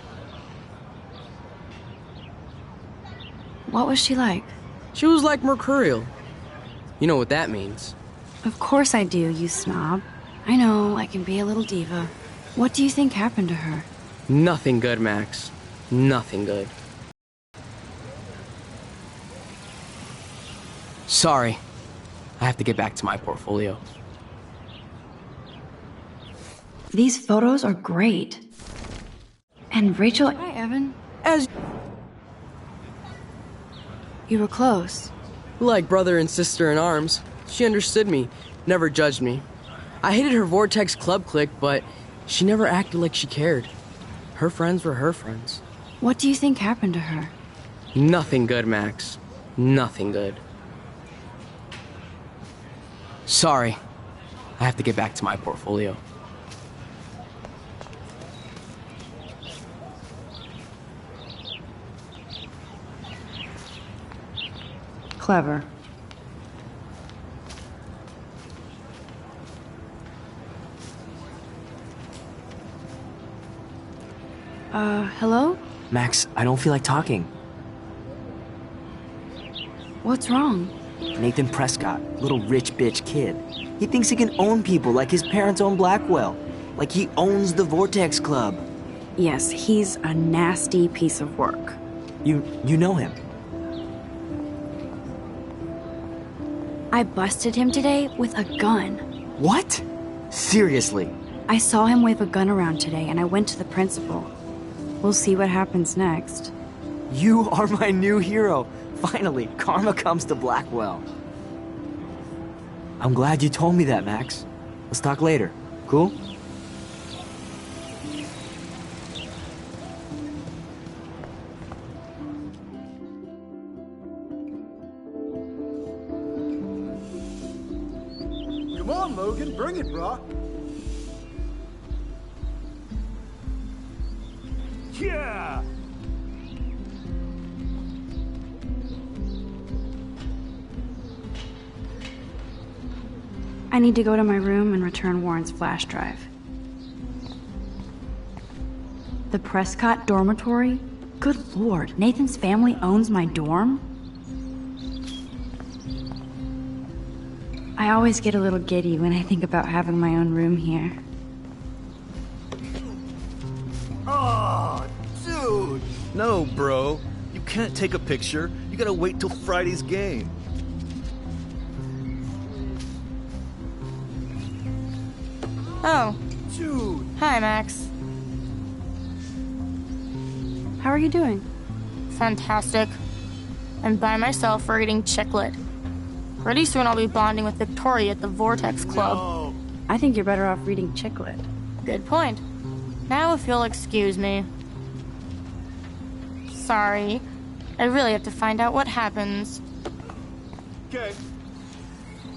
What was she like? She was like mercurial. You know what that means. Of course I do, you snob. I know, I can be a little diva. What do you think happened to her? Nothing good, Max. Nothing good. Sorry. I have to get back to my portfolio. These photos are great. And Rachel... Hi, Evan. As... You were close. Like brother and sister in arms. She understood me, never judged me. I hated her Vortex Club clique, but she never acted like she cared. Her friends were her friends. What do you think happened to her? Nothing good, Max. Nothing good. Sorry. I have to get back to my portfolio. Clever. Hello? Max, I don't feel like talking. What's wrong? Nathan Prescott, little rich bitch kid. He thinks he can own people like his parents own Blackwell. Like he owns the Vortex Club. Yes, he's a nasty piece of work. You know him. I busted him today with a gun. What? Seriously? I saw him wave a gun around today and I went to the principal. We'll see what happens next. You are my new hero. Finally, karma comes to Blackwell. I'm glad you told me that, Max. Let's talk later. Cool? Come on, Logan, bring it, brah. Yeah! I need to go to my room and return Warren's flash drive. The Prescott dormitory? Good lord, Nathan's family owns my dorm? I always get a little giddy when I think about having my own room here. Oh, dude! No, bro. You can't take a picture. You gotta wait till Friday's game. Oh. Dude! Hi, Max. How are you doing? Fantastic. I'm by myself reading Chicklet. Pretty soon I'll be bonding with Victoria at the Vortex Club. No. I think you're better off reading Chicklet. Good point. Now if you'll excuse me. Sorry. I really have to find out what happens. Okay.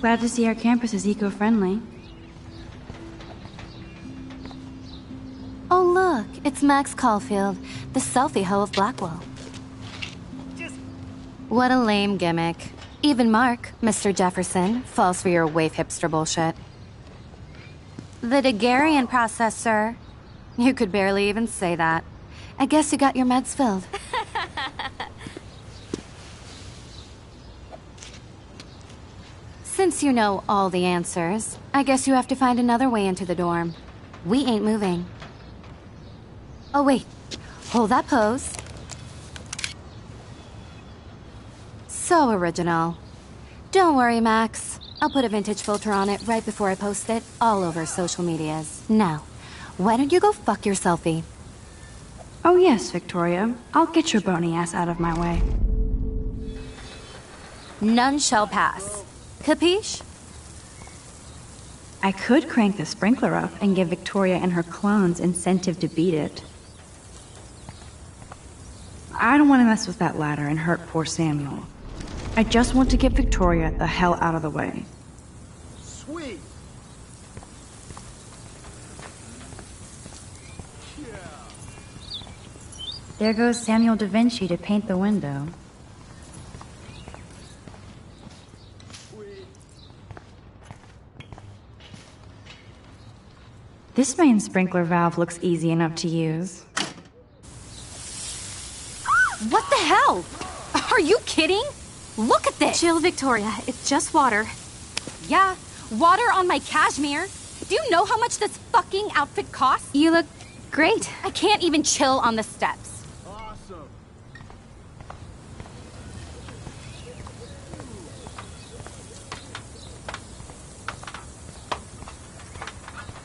Glad to see our campus is eco-friendly. Oh look, it's Max Caulfield, the selfie hoe of Blackwell. What a lame gimmick. Even Mark, Mr. Jefferson, falls for your wave hipster bullshit. The Daguerrean process, sir. You could barely even say that. I guess you got your meds filled. Since you know all the answers, I guess you have to find another way into the dorm. We ain't moving. Oh wait, hold that pose. So original. Don't worry, Max. I'll put a vintage filter on it right before I post it all over social medias. Now, why don't you go fuck your selfie? Oh yes, Victoria. I'll get your bony ass out of my way. None shall pass. Capiche? I could crank the sprinkler up and give Victoria and her clones incentive to beat it. I don't want to mess with that ladder and hurt poor Samuel. I just want to get Victoria the hell out of the way. Sweet. There goes Samuel da Vinci to paint the window. This main sprinkler valve looks easy enough to use. What the hell? Are you kidding? Look at this! Chill, Victoria. It's just water. Yeah, water on my cashmere. Do you know how much this fucking outfit costs? You look great. I can't even chill on the steps. Awesome.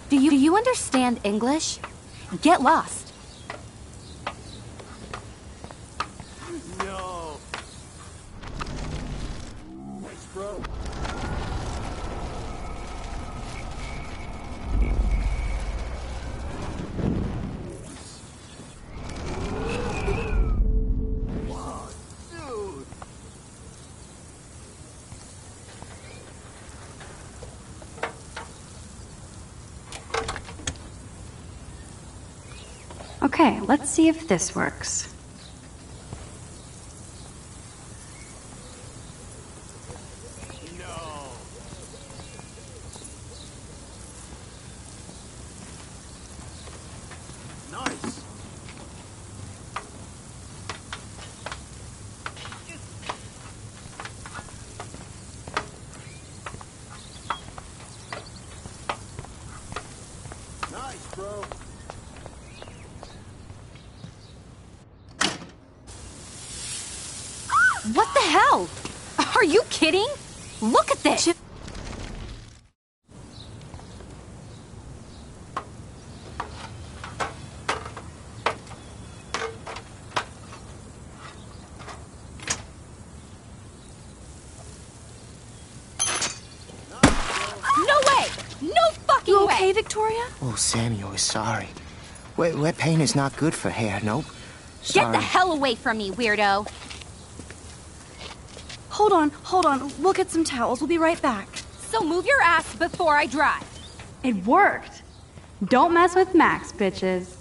Do you understand English? Get lost. No. Thanks, bro. Dude. Okay, let's see if this works. Nice. Nice, bro. What the hell? Are you kidding? Look at this! No way! No fucking You way! okay, Victoria? Oh, Samuel is sorry. Wet paint is not good for hair, nope. Get Sorry. the hell away from me, weirdo! Hold on. We'll get some towels. We'll be right back. So move your ass before I drive. It worked! Don't mess with Max, bitches.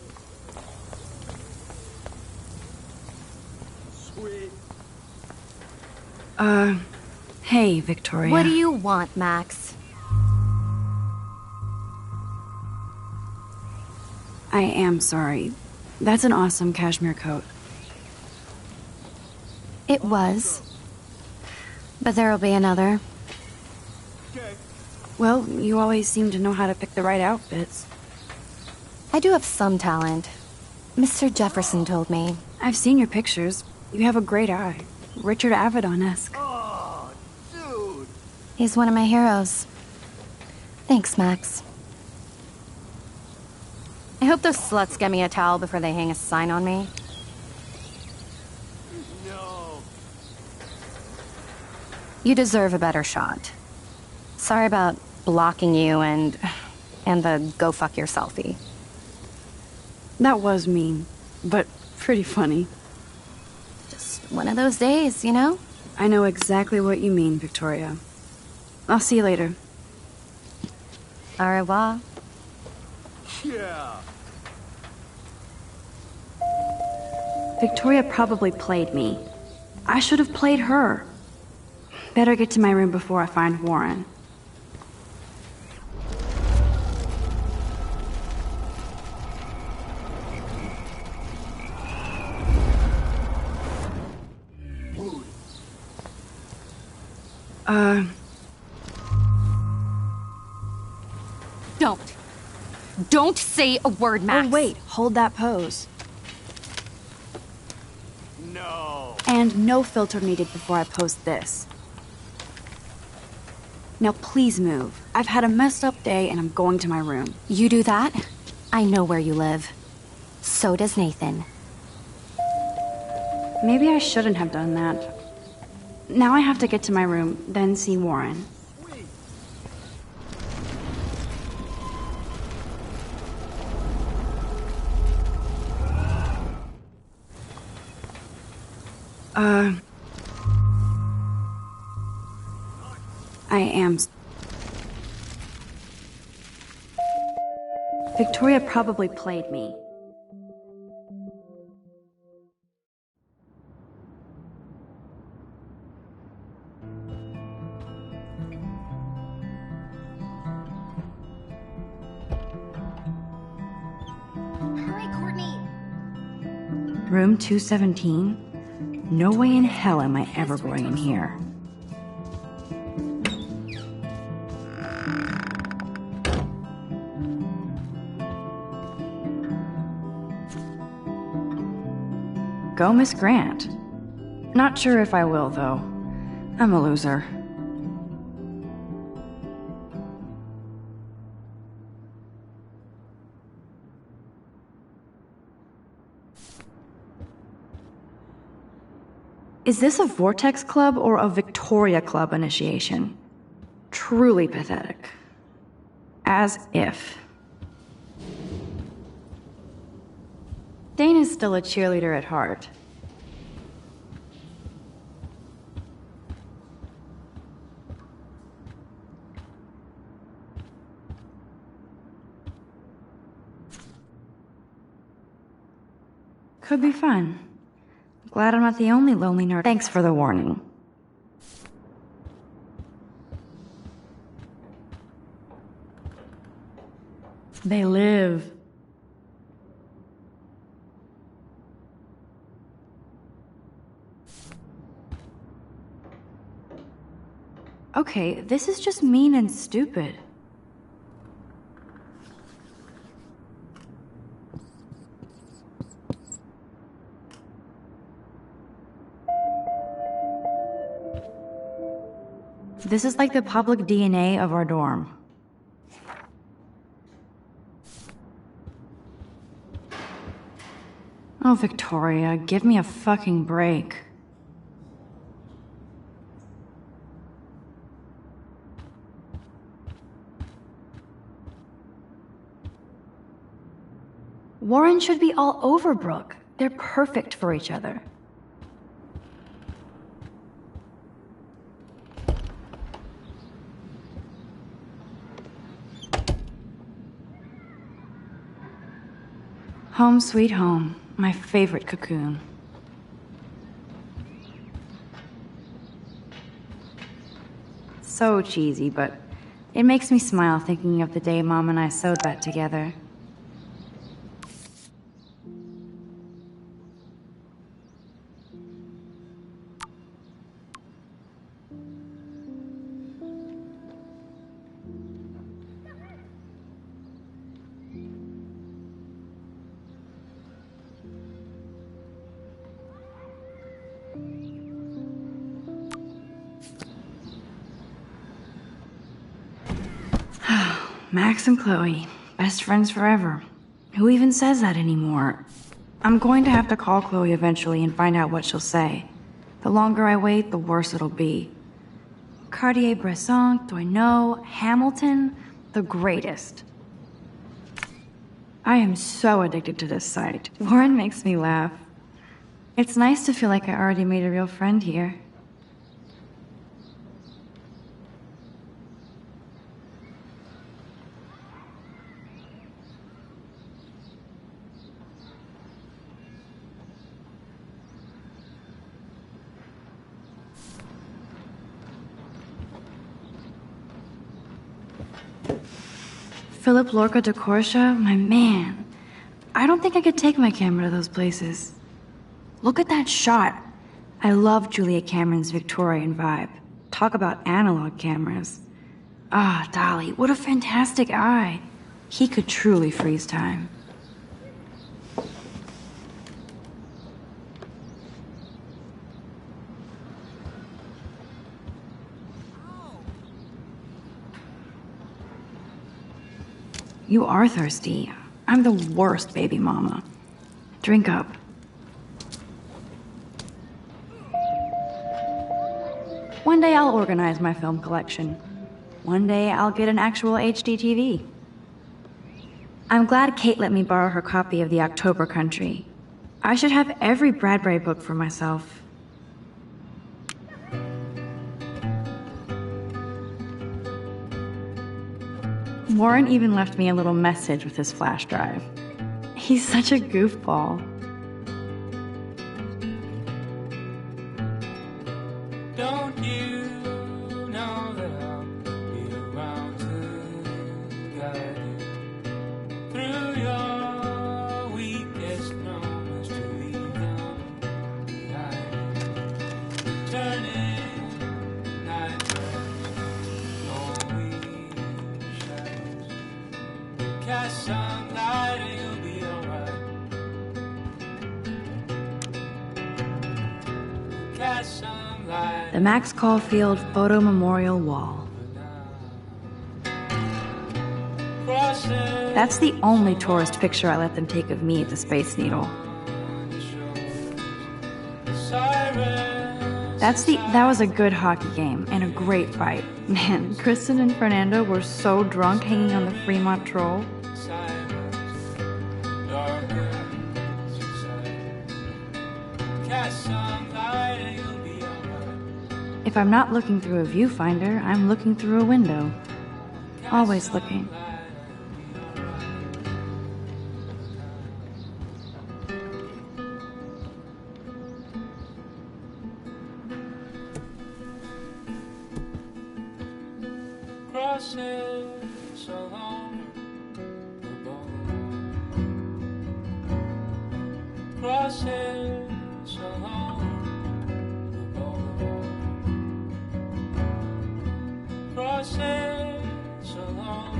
Sweet. Hey, Victoria. What do you want, Max? I am sorry. That's an awesome cashmere coat. It was. But there'll be another. Well, you always seem to know how to pick the right outfits. I do have some talent. Mr. Jefferson told me. I've seen your pictures. You have a great eye. Richard Avedon-esque. Oh, dude! He's one of my heroes. Thanks, Max. I hope those sluts get me a towel before they hang a sign on me. No. You deserve a better shot. Sorry about blocking you and the go fuck your selfie. That was mean, but pretty funny. Just one of those days, you know? I know exactly what you mean, Victoria. I'll see you later. Au revoir. Yeah. Victoria probably played me. I should have played her. Better get to my room before I find Warren. Don't say a word, Max. Oh, wait. Hold that pose. No. And no filter needed before I post this. Now please move. I've had a messed up day and I'm going to my room. You do that? I know where you live. So does Nathan. Maybe I shouldn't have done that. Now I have to get to my room, then see Warren. I am. Victoria probably played me. Hurry, Courtney. Room 217? No way in hell am I ever going in here. Go, Miss Grant. Not sure if I will, though. I'm a loser. Is this a Vortex Club or a Victoria Club initiation? Truly pathetic. As if. Dana's still a cheerleader at heart. Could be fun. Glad I'm not the only lonely nerd. Thanks for the warning. They live. Okay, this is just mean and stupid. This is like the public DNA of our dorm. Oh, Victoria, give me a fucking break. Warren should be all over Brooke. They're perfect for each other. Home sweet home, my favorite cocoon. So cheesy, but it makes me smile thinking of the day Mom and I sewed that together. Max and Chloe, best friends forever. Who even says that anymore? I'm going to have to call Chloe eventually and find out what she'll say. The longer I wait, the worse it'll be. Cartier-Bresson, Doisneau, Hamilton, the greatest. I am so addicted to this site. Warren makes me laugh. It's nice to feel like I already made a real friend here. Philip Lorca de Corsia, my man. I don't think I could take my camera to those places. Look at that shot. I love Julia Cameron's Victorian vibe. Talk about analog cameras. Ah, Dolly, what a fantastic eye. He could truly freeze time. You are thirsty. I'm the worst baby mama. Drink up. One day I'll organize my film collection. One day I'll get an actual HD TV. I'm glad Kate let me borrow her copy of The October Country. I should have every Bradbury book for myself. Warren even left me a little message with his flash drive. He's such a goofball. Don't you know that I'll be around to guide you through your weakest moments to leave them behind you? Turning night lonely shadows. Cast some light and you'll be alright. Cast some light. The Max Caulfield Photo Memorial Wall. That's the only tourist picture I let them take of me at the Space Needle. That was a good hockey game and a great fight. Man, Kristen and Fernando were so drunk hanging on the Fremont Troll. If I'm not looking through a viewfinder, I'm looking through a window. Always looking. Crosses along the boat. Crosses along the boat. Crosses along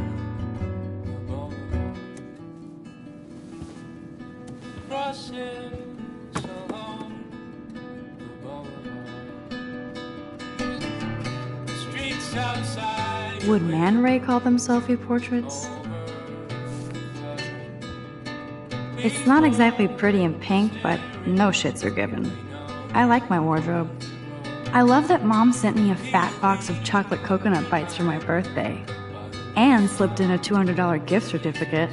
the boat. Crosses along the boat. Streets outside. Would Man Ray call them selfie portraits? It's not exactly pretty and pink, but no shits are given. I like my wardrobe. I love that Mom sent me a fat box of chocolate coconut bites for my birthday. And slipped in a $200 gift certificate.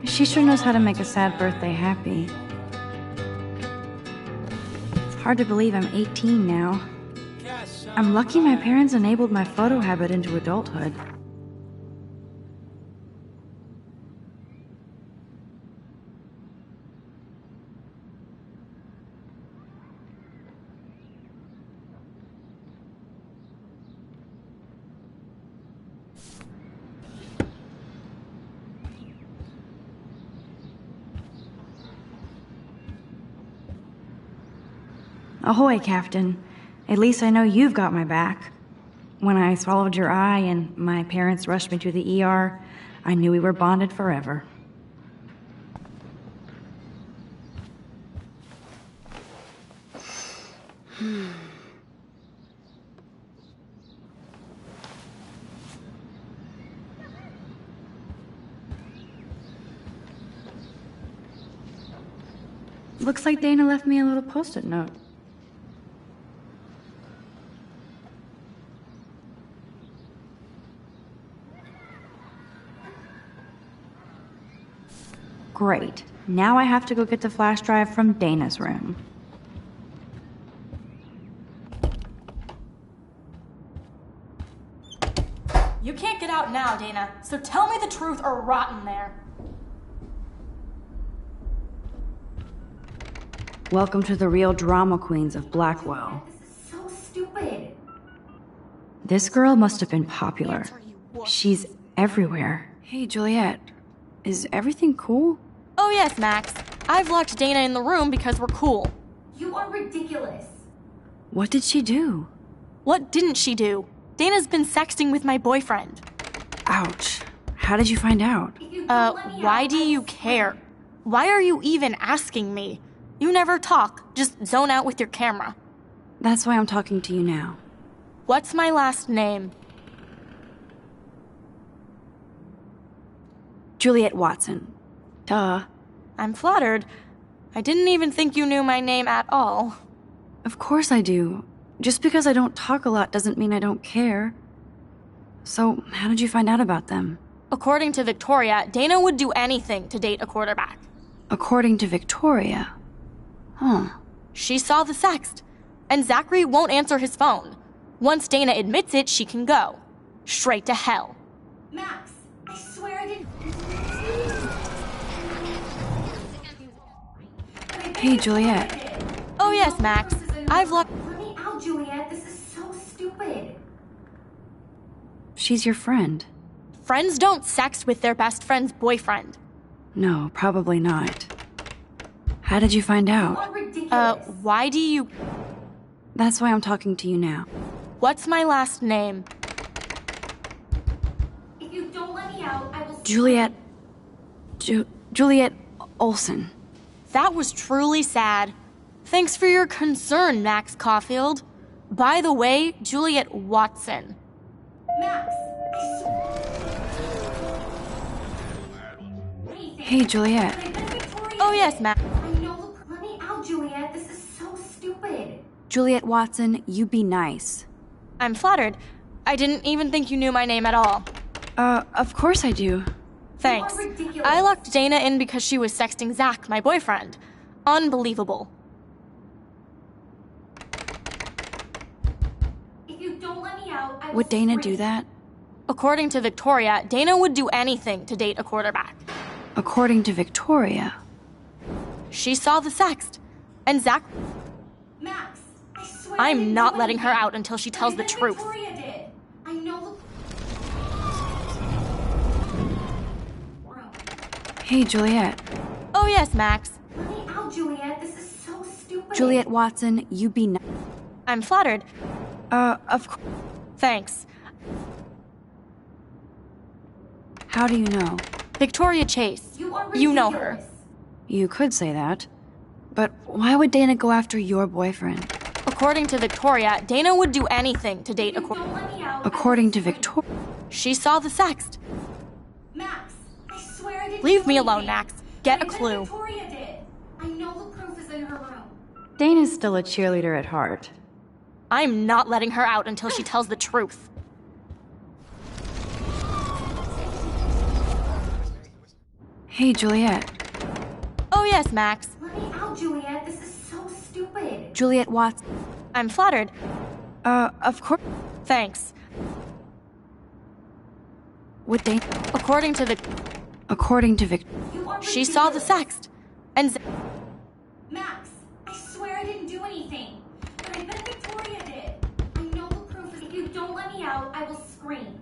She sure knows how to make a sad birthday happy. It's hard to believe I'm 18 now. I'm lucky my parents enabled my photo habit into adulthood. Ahoy, Captain. At least I know you've got my back. When I swallowed your eye and my parents rushed me to the ER, I knew we were bonded forever. Looks like Dana left me a little post-it note. Great. Now I have to go get the flash drive from Dana's room. You can't get out now, Dana, so tell me the truth or rot in there. Welcome to the real drama queens of Blackwell. This is so stupid. This girl must have been popular. She's everywhere. Hey, Juliet. Is everything cool? Oh yes, Max. I've locked Dana in the room because we're cool. You are ridiculous. What did she do? What didn't she do? Dana's been sexting with my boyfriend. Ouch. How did you find out? Why do you care? Why are you even asking me? You never talk, just zone out with your camera. That's why I'm talking to you now. What's my last name? Juliet Watson. Duh. I'm flattered. I didn't even think you knew my name at all. Of course I do. Just because I don't talk a lot doesn't mean I don't care. So, how did you find out about them? According to Victoria, Dana would do anything to date a quarterback. According to Victoria? Huh. She saw the sext, and Zachary won't answer his phone. Once Dana admits it, she can go. Straight to hell. Max, I swear I didn't. Hey, Juliet. Oh yes, Max. I've locked... Let me out, Juliet. This is so stupid. She's your friend. Friends don't sext with their best friend's boyfriend. No, probably not. How did you find out? Why do you... That's why I'm talking to you now. What's my last name? If you don't let me out, I will... Juliet... Juliet Olsen. That was truly sad. Thanks for your concern, Max Caulfield. By the way, Juliet Watson. Max, Hey, Juliet. Oh yes, Max. I know. Let me out, Juliet. This is so stupid. Juliet Watson, you be nice. I'm flattered. I didn't even think you knew my name at all. Of course I do. Thanks. I locked Dana in because she was sexting Zach, my boyfriend. Unbelievable. If you don't let me out, I will... Would Dana do that? According to Victoria, Dana would do anything to date a quarterback. According to Victoria. She saw the sext, and Zach... Max, I swear I'm not letting her out until she tells the truth. Victoria did. I know. Hey, Juliet. Oh yes, Max. Let me out, Juliet. This is so stupid. Juliet Watson, you be nice. I'm flattered. Of course. Thanks. How do you know? Victoria Chase. You know her. You could say that. But why would Dana go after your boyfriend? According to Victoria, Dana would do anything to date a quarterback. According to Victoria. She saw the sext. Max, I swear I didn't... Leave me alone, Max. Get a clue. Victoria did. I know the proof is in her room. Dana's still a cheerleader at heart. I'm not letting her out until she tells the truth. Hey, Juliet. Oh yes, Max. Let me out, Juliet. This is so stupid. Juliet Watson. I'm flattered. Of course. Thanks. Would Dana... According to Vic... She saw the sext, and... Max, I swear I didn't do anything. But I bet Victoria did. I know the proof is... If you don't let me out, I will scream.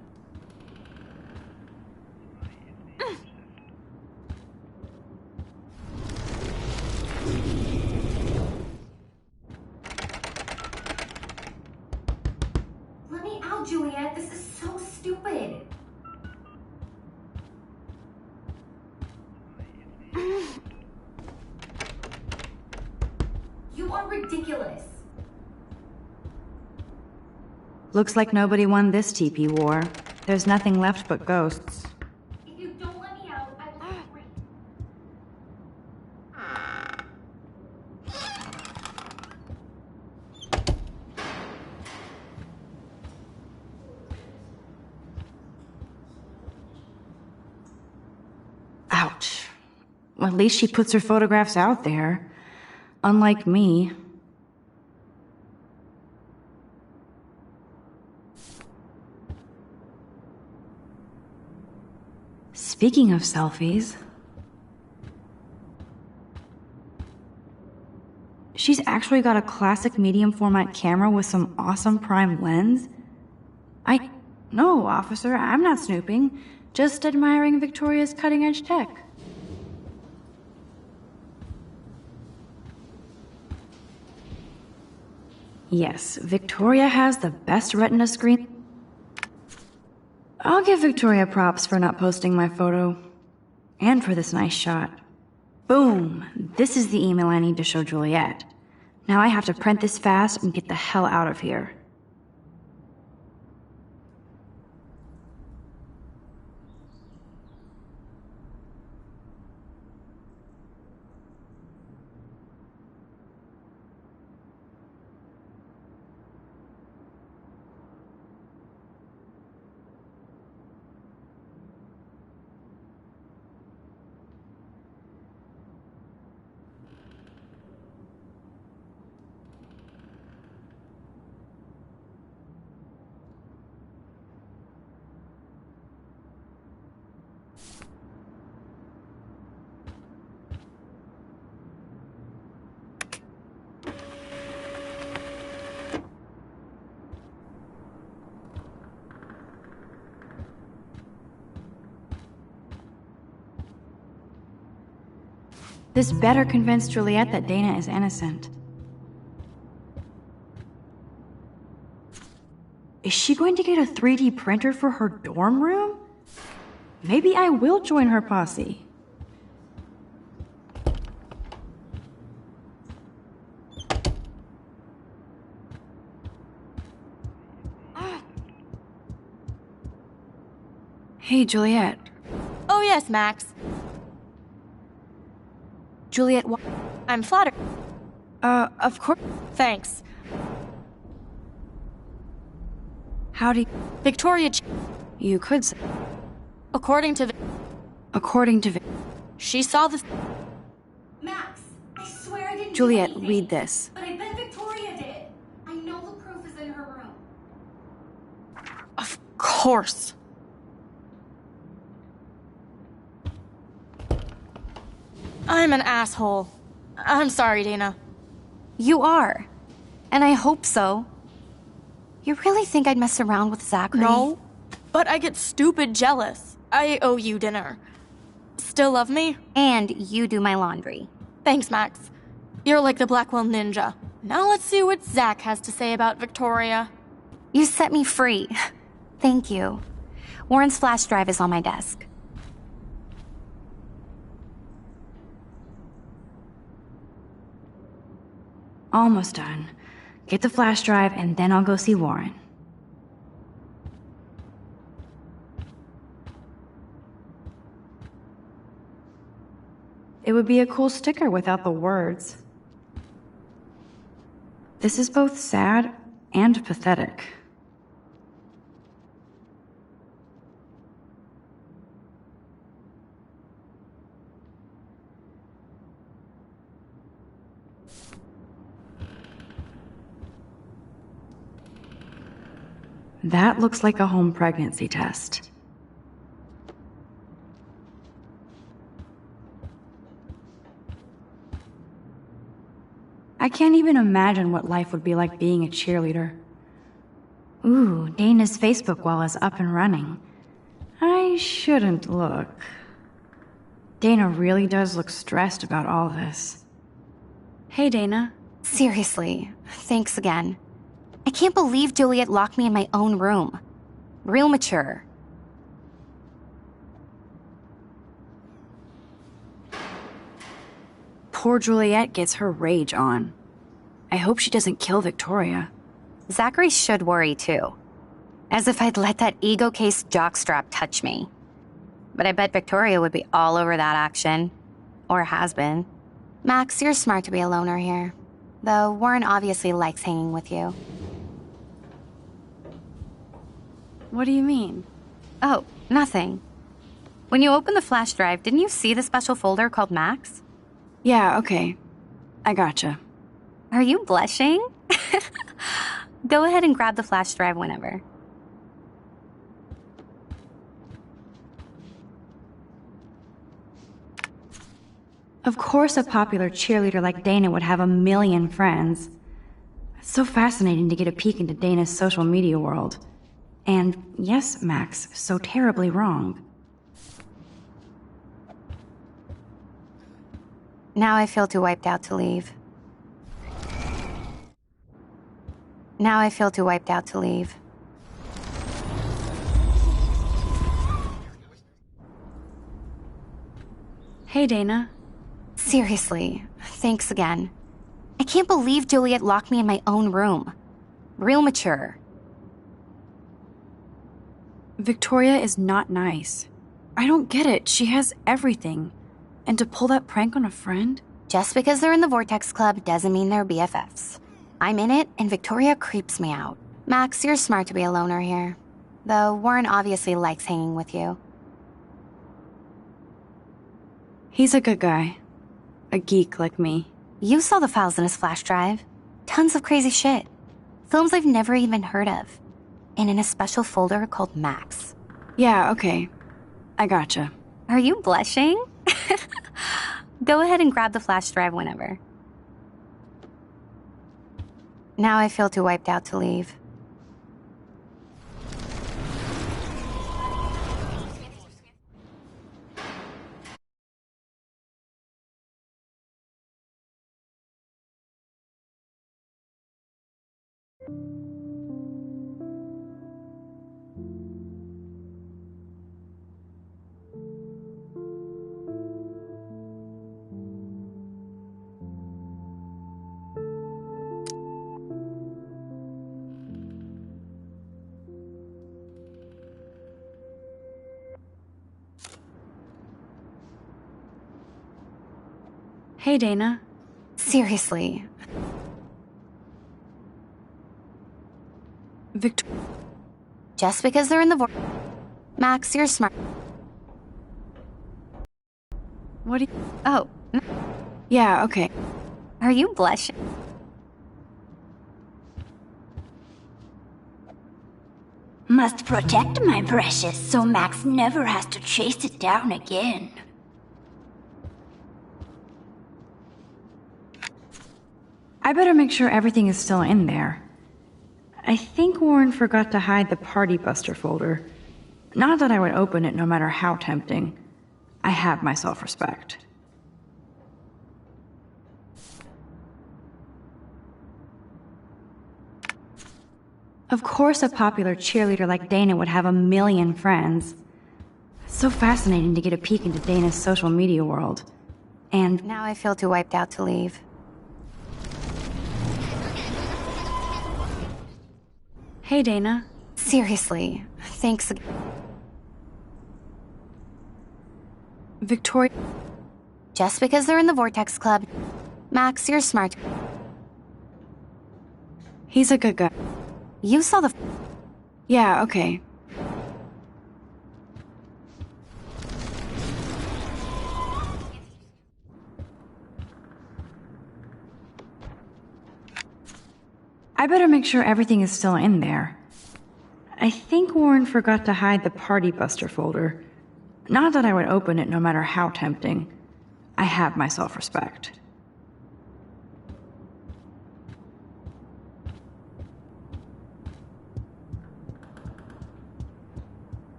Let me out, Juliet. This is so stupid. You are ridiculous. Looks like nobody won this TP war. There's nothing left but ghosts. If you don't let me out, I will scream. At least she puts her photographs out there. Unlike me. Speaking of selfies, she's actually got a classic medium format camera with some awesome prime lens. No, officer, I'm not snooping. Just admiring Victoria's cutting edge tech. Yes, Victoria has the best retina screen. I'll give Victoria props for not posting my photo. And for this nice shot. Boom! This is the email I need to show Juliet. Now I have to print this fast and get the hell out of here. This better convince Juliet that Dana is innocent. Is she going to get a 3D printer for her dorm room? Maybe I will join her posse. Hey, Juliet. Oh yes, Max. Juliet, I'm flattered. Of course. Thanks. Howdy. Victoria You could say. According to she saw the Max, I swear I didn't Juliet, do anything. read this. But I bet Victoria did. I know the proof is in her room. Of course. I'm an asshole. I'm sorry, Dana. You are. And I hope so. You really think I'd mess around with Zachary? No, but I get stupid jealous. I owe you dinner. Still love me? And you do my laundry. Thanks, Max. You're like the Blackwell Ninja. Now let's see what Zach has to say about Victoria. You set me free. Thank you. Warren's flash drive is on my desk. Almost done. Get the flash drive and then I'll go see Warren. It would be a cool sticker without the words. This is both sad and pathetic. That looks like a home pregnancy test. I can't even imagine what life would be like being a cheerleader. Ooh, Dana's Facebook wall is up and running. I shouldn't look. Dana really does look stressed about all this. Hey, Dana. Seriously, thanks again. I can't believe Juliet locked me in my own room. Real mature. Poor Juliet gets her rage on. I hope she doesn't kill Victoria. Zachary should worry too. As if I'd let that ego-cased jockstrap touch me. But I bet Victoria would be all over that action. Or has been. Max, you're smart to be a loner here. Though Warren obviously likes hanging with you. What do you mean? Oh, nothing. When you opened the flash drive, didn't you see the special folder called Max? Yeah, okay. I gotcha. Are you blushing? Go ahead and grab the flash drive whenever. Of course a popular cheerleader like Dana would have a million friends. It's so fascinating to get a peek into Dana's social media world. And yes, Max, so terribly wrong. Now I feel too wiped out to leave. Now I feel too wiped out to leave. Hey, Dana. Seriously, thanks again. I can't believe Juliet locked me in my own room. Real mature. Victoria is not nice. I don't get it. She has everything. And to pull that prank on a friend? Just because they're in the Vortex Club doesn't mean they're BFFs. I'm in it, and Victoria creeps me out. Max, you're smart to be a loner here. Though Warren obviously likes hanging with you. He's a good guy. A geek like me. You saw the files in his flash drive. Tons of crazy shit. Films I've never even heard of. And in a special folder called Max. Yeah, okay. I gotcha. Are you blushing? Go ahead and grab the flash drive whenever. Now I feel too wiped out to leave. Hey, Dana. Seriously. Just because they're in the Max, you're smart. What do you... Oh. Yeah, okay. Are you blushing? Must protect my precious so Max never has to chase it down again. I better make sure everything is still in there. I think Warren forgot to hide the Party Buster folder. Not that I would open it no matter how tempting. I have my self-respect. Of course a popular cheerleader like Dana would have a million friends. It's so fascinating to get a peek into Dana's social media world. And now I feel too wiped out to leave. Hey, Dana. Seriously, thanks again. Victoria... Just because they're in the Vortex Club. Max, you're smart. He's a good guy. You saw the... Yeah, okay. I better make sure everything is still in there. I think Warren forgot to hide the Party Buster folder. Not that I would open it no matter how tempting. I have my self-respect.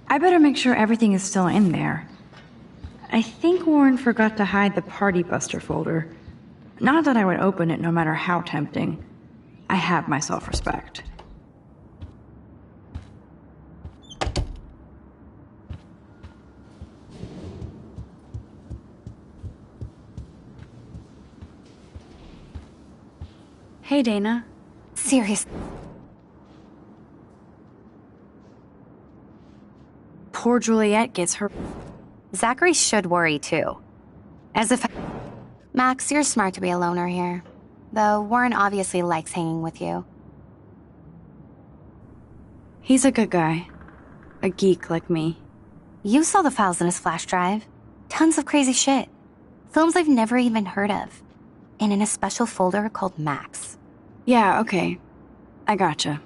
I better make sure everything is still in there. I think Warren forgot to hide the Party Buster folder. Not that I would open it no matter how tempting. I have my self-respect. Hey, Dana. Seriously. Poor Juliet gets her... Zachary should worry too. As if... Max, you're smart to be a loner here. Though Warren obviously likes hanging with you. He's a good guy. A geek like me. You saw the files in his flash drive. Tons of crazy shit. Films I've never even heard of. And in a special folder called Max. Yeah, okay. I gotcha.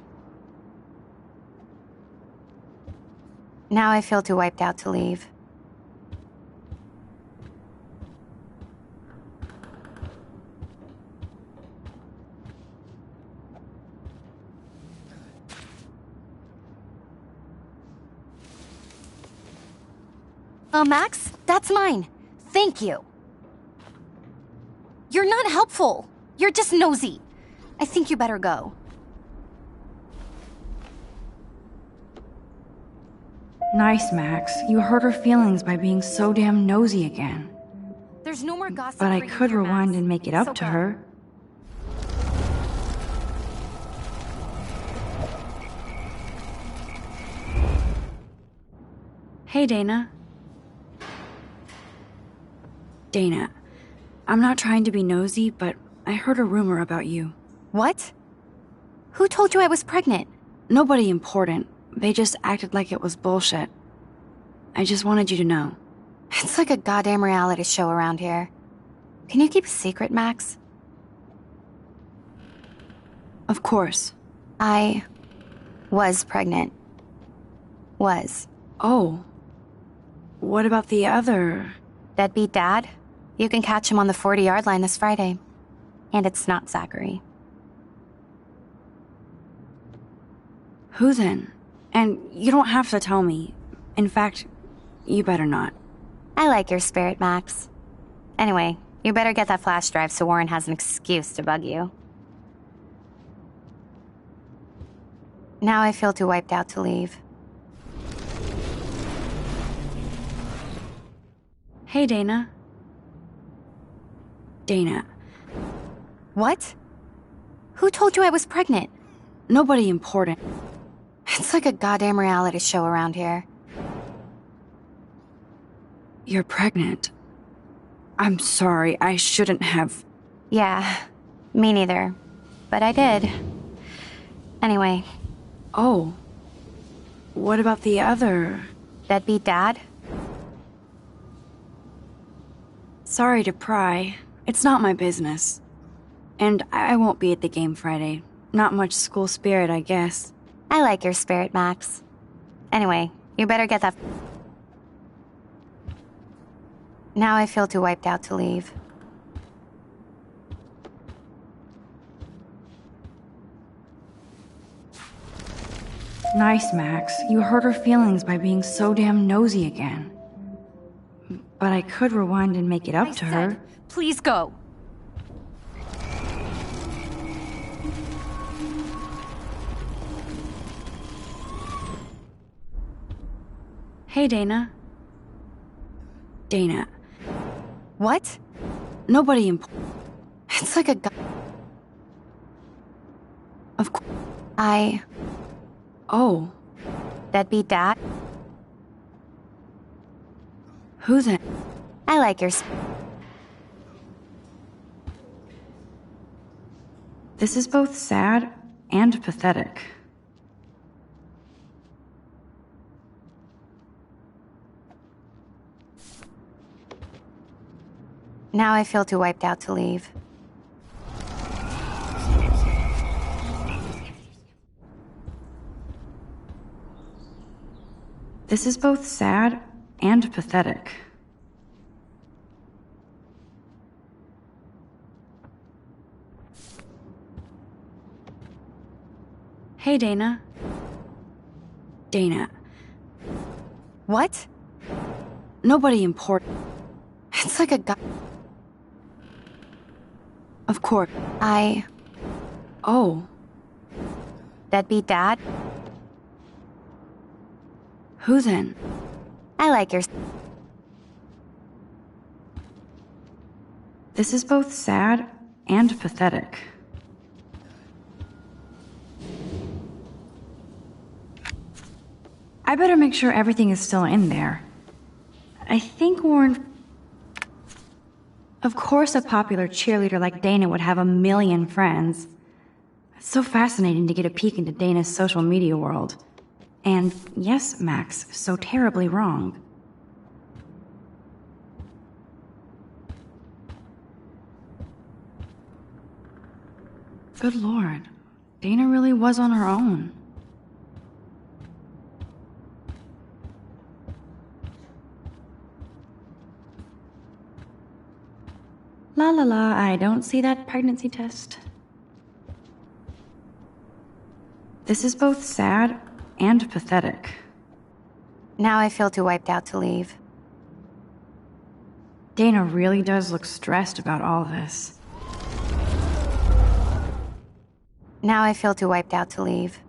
Now I feel too wiped out to leave. Oh, Max, that's mine. Thank you. You're not helpful. You're just nosy. I think you better go. Nice, Max. You hurt her feelings by being so damn nosy again. There's no more gossip. But I for you could here, rewind Max. and make it up So to go. her. Hey, Dana. Dana, I'm not trying to be nosy, but I heard a rumor about you. What? Who told you I was pregnant? Nobody important. They just acted like it was bullshit. I just wanted you to know. It's like a goddamn reality show around here. Can you keep a secret, Max? Of course. I was pregnant. Was. Oh. What about the other? Deadbeat dad? You can catch him on the 40-yard line this Friday. And it's not Zachary. Who then? And you don't have to tell me. In fact, you better not. I like your spirit, Max. Anyway, you better get that flash drive so Warren has an excuse to bug you. Now I feel too wiped out to leave. Hey, Dana. Dana. What? Who told you I was pregnant? Nobody important. It's like a goddamn reality show around here. You're pregnant. I'm sorry, I shouldn't have... Yeah, me neither. But I did. Anyway. Oh. What about the other? Deadbeat dad? Sorry to pry. It's not my business. And I won't be at the game Friday. Not much school spirit, I guess. I like your spirit, Max. Anyway, you better get that... Now I feel too wiped out to leave. Nice, Max. You hurt her feelings by being so damn nosy again. But I could rewind and make it up to her. Please go. Hey, Dana. Dana. What? Nobody important. It's like a... Of course. I... Oh. Deadbeat dad? Who then? I like your... This is both sad and pathetic. Now I feel too wiped out to leave. This is both sad and pathetic. Hey, Dana. Dana. What? Nobody important. It's like a... Of course. I... Oh. Deadbeat dad? Who then? I like your... This is both sad and pathetic. I better make sure everything is still in there. I think Warren... Of course a popular cheerleader like Dana would have a million friends. It's so fascinating to get a peek into Dana's social media world. And yes, Max, so terribly wrong. Good lord. Dana really was on her own. La la la, I don't see that pregnancy test. This is both sad and pathetic. Now I feel too wiped out to leave. Dana really does look stressed about all this. Now I feel too wiped out to leave.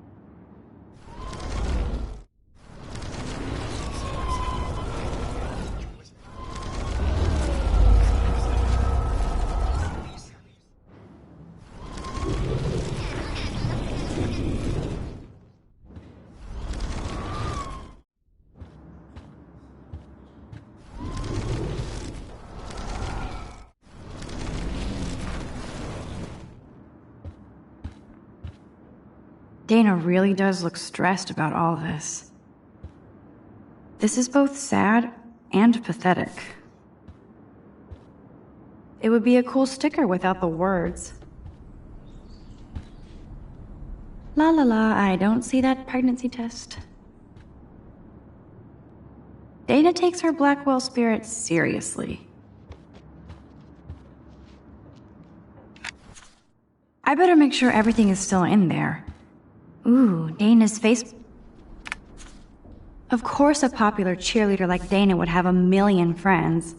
Dana really does look stressed about all this. This is both sad and pathetic. It would be a cool sticker without the words. La la la, I don't see that pregnancy test. Dana takes her Blackwell spirit seriously. I better make sure everything is still in there. Ooh, Dana's face... Of course a popular cheerleader like Dana would have a million friends.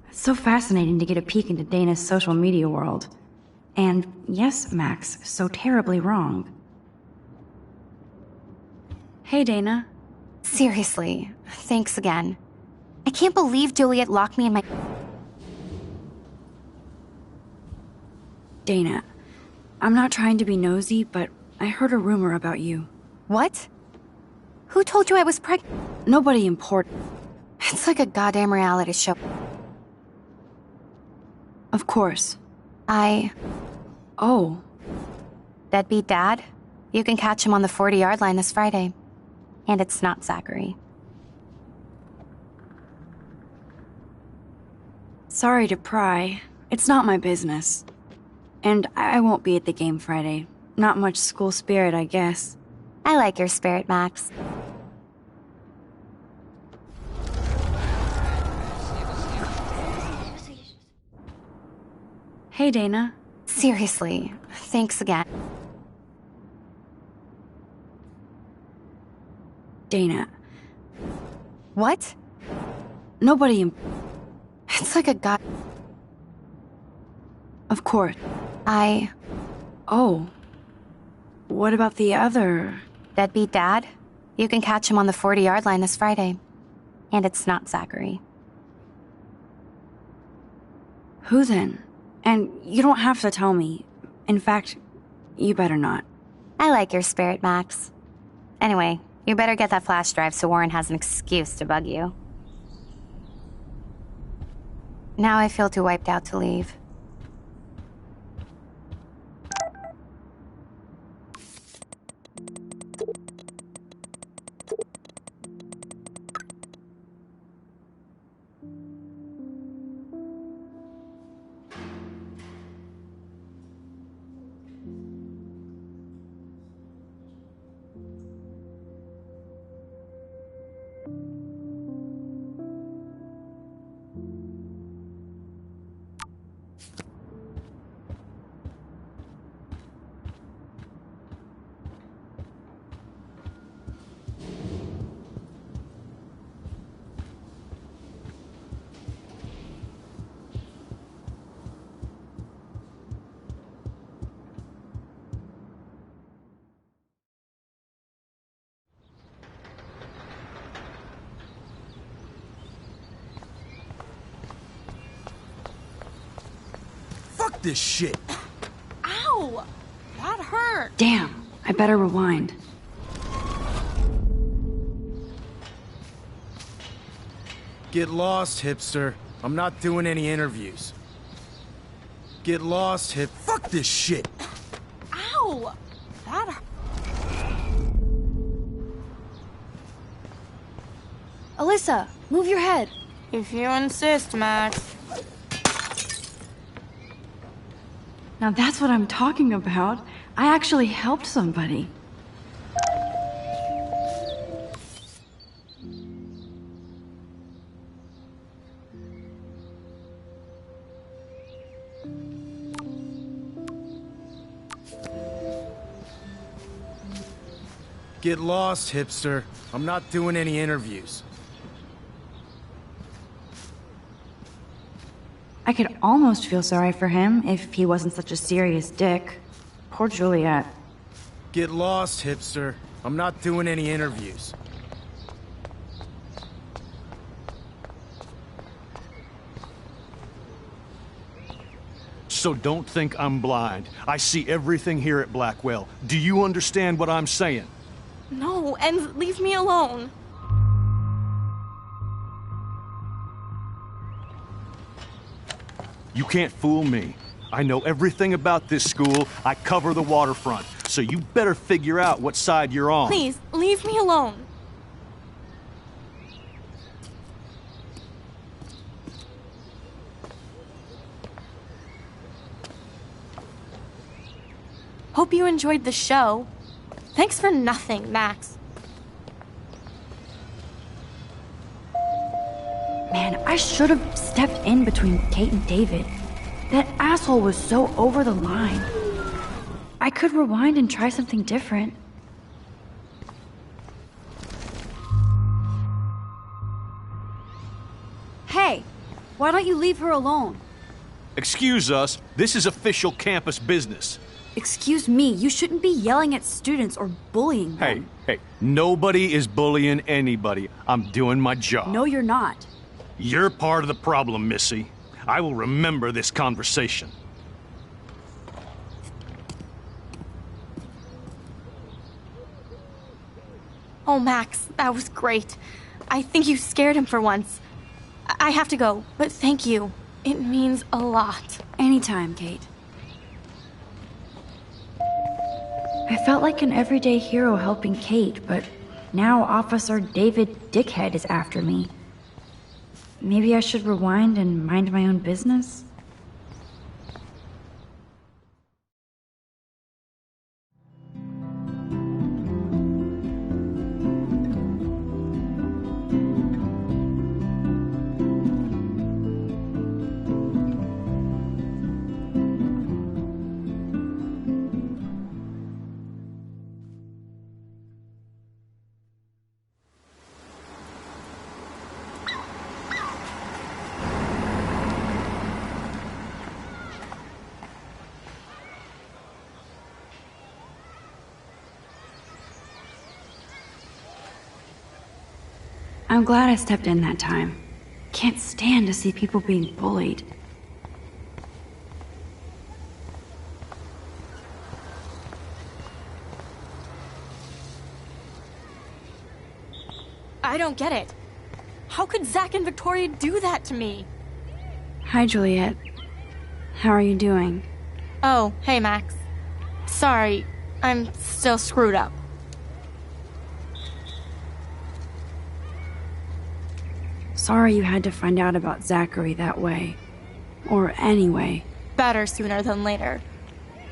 It's so fascinating to get a peek into Dana's social media world. And yes, Max, so terribly wrong. Hey, Dana. Seriously, thanks again. I can't believe Juliet locked me in my... Dana, I'm not trying to be nosy, but I heard a rumor about you. What? Who told you I was pregnant? Nobody important. It's like a goddamn reality show. Of course. Oh. Deadbeat Dad? You can catch him on the 40-yard line this Friday. And it's not Zachary. Sorry to pry. It's not my business. And I won't be at the game Friday. Not much school spirit, I guess. I like your spirit, Max. Hey, Dana. Seriously, thanks again. Dana. What? Nobody It's like a god... Of course. Oh. What about the other... Deadbeat Dad? You can catch him on the 40-yard line this Friday. And it's not Zachary. Who then? And you don't have to tell me. In fact, you better not. I like your spirit, Max. Anyway, you better get that flash drive so Warren has an excuse to bug you. Now I feel too wiped out to leave. Fuck this shit! Ow! That hurt! Damn, I better rewind. Get lost, hipster. I'm not doing any interviews. Get lost, hip. Fuck this shit! Ow! That hurt. Alyssa, move your head. If you insist, Max. Now that's what I'm talking about. I actually helped somebody. Get lost, hipster. I'm not doing any interviews. I could almost feel sorry for him if he wasn't such a serious dick. Poor Juliet. Get lost, hipster. I'm not doing any interviews. So don't think I'm blind. I see everything here at Blackwell. Do you understand what I'm saying? No, and leave me alone. You can't fool me. I know everything about this school. I cover the waterfront. So you better figure out what side you're on. Please, leave me alone. Hope you enjoyed the show. Thanks for nothing, Max. Man, I should have stepped in between Kate and David. That asshole was so over the line. I could rewind and try something different. Hey, why don't you leave her alone? Excuse us. This is official campus business. Excuse me, you shouldn't be yelling at students or bullying them. Hey, nobody is bullying anybody. I'm doing my job. No, you're not. You're part of the problem, Missy. I will remember this conversation. Oh, Max, that was great. I think you scared him for once. I have to go, but thank you. It means a lot. Anytime, Kate. I felt like an everyday hero helping Kate, but now Officer David Dickhead is after me. Maybe I should rewind and mind my own business? I'm glad I stepped in that time. Can't stand to see people being bullied. I don't get it. How could Zach and Victoria do that to me? Hi, Juliet. How are you doing? Oh, hey, Max. Sorry, I'm still screwed up. Sorry you had to find out about Zachary that way. Or anyway. Better sooner than later.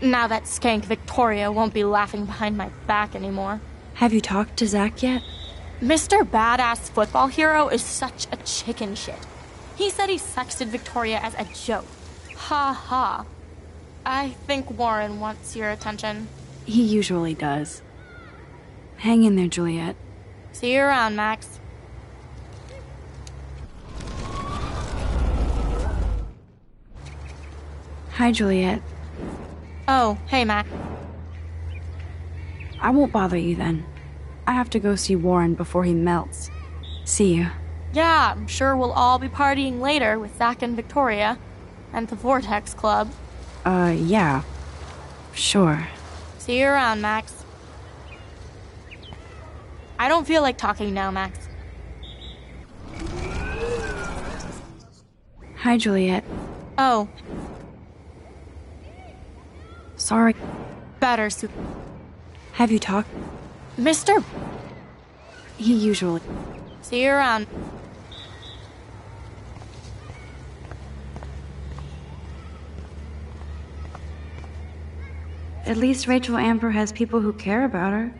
Now that skank Victoria won't be laughing behind my back anymore. Have you talked to Zach yet? Mr. Badass Football Hero is such a chicken shit. He said he sexted Victoria as a joke. Ha ha. I think Warren wants your attention. He usually does. Hang in there, Juliet. See you around, Max. Hi, Juliet. Oh, hey, Max. I won't bother you then. I have to go see Warren before he melts. See you. Yeah, I'm sure we'll all be partying later with Zach and Victoria. And the Vortex Club. Yeah. Sure. See you around, Max. I don't feel like talking now, Max. Hi, Juliet. Oh. Sorry. Better, Sue. Have you talked? Mr. He usually... See you around. At least Rachel Amber has people who care about her.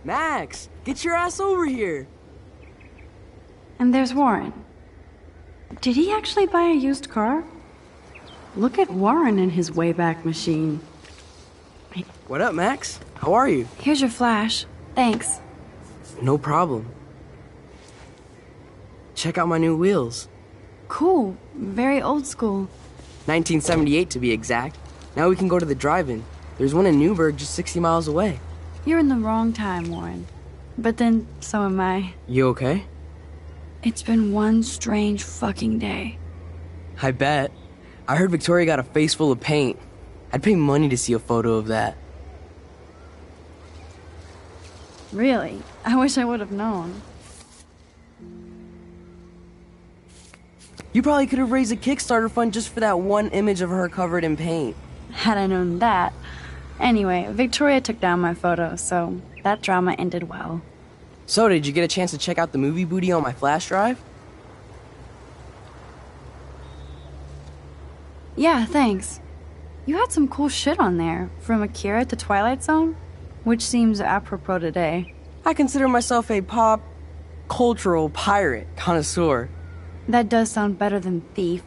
Max, get your ass over here. And there's Warren. Did he actually buy a used car? Look at Warren and his Wayback Machine. What up, Max? How are you? Here's your flash. Thanks. No problem. Check out my new wheels. Cool. Very old school. 1978 to be exact. Now we can go to the drive-in. There's one in Newburgh just 60 miles away. You're in the wrong time, Warren. But then, so am I. You okay? It's been one strange fucking day. I bet. I heard Victoria got a face full of paint. I'd pay money to see a photo of that. Really? I wish I would have known. You probably could have raised a Kickstarter fund just for that one image of her covered in paint. Had I known that. Anyway, Victoria took down my photo, so that drama ended well. So, did you get a chance to check out the movie booty on my flash drive? Yeah, thanks. You had some cool shit on there, from Akira to Twilight Zone, which seems apropos today. I consider myself a pop cultural pirate connoisseur. That does sound better than thief.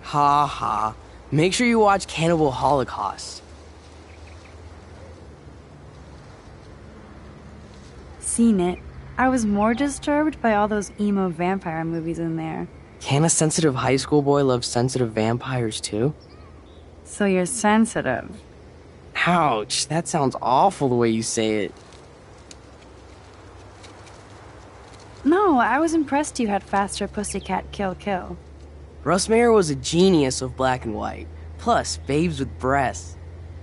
Ha ha. Make sure you watch Cannibal Holocaust. Seen it. I was more disturbed by all those emo vampire movies in there. Can a sensitive high school boy love sensitive vampires too? So you're sensitive. Ouch, that sounds awful the way you say it. No, I was impressed you had faster Pussycat Kill Kill. Russ Meyer was a genius of black and white. Plus, babes with breasts.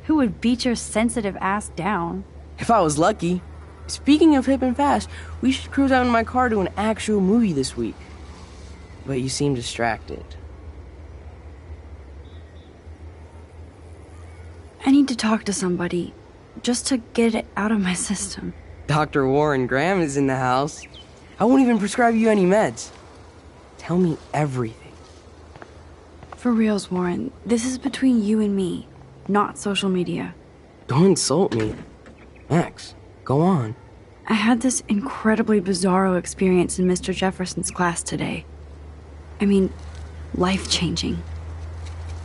Who would beat your sensitive ass down? If I was lucky. Speaking of hip and fast, we should cruise out in my car to an actual movie this week. But you seem distracted. I need to talk to somebody, just to get it out of my system. Dr. Warren Graham is in the house. I won't even prescribe you any meds. Tell me everything. For reals, Warren, this is between you and me, not social media. Don't insult me. Max, go on. I had this incredibly bizarro experience in Mr. Jefferson's class today. I mean, life-changing.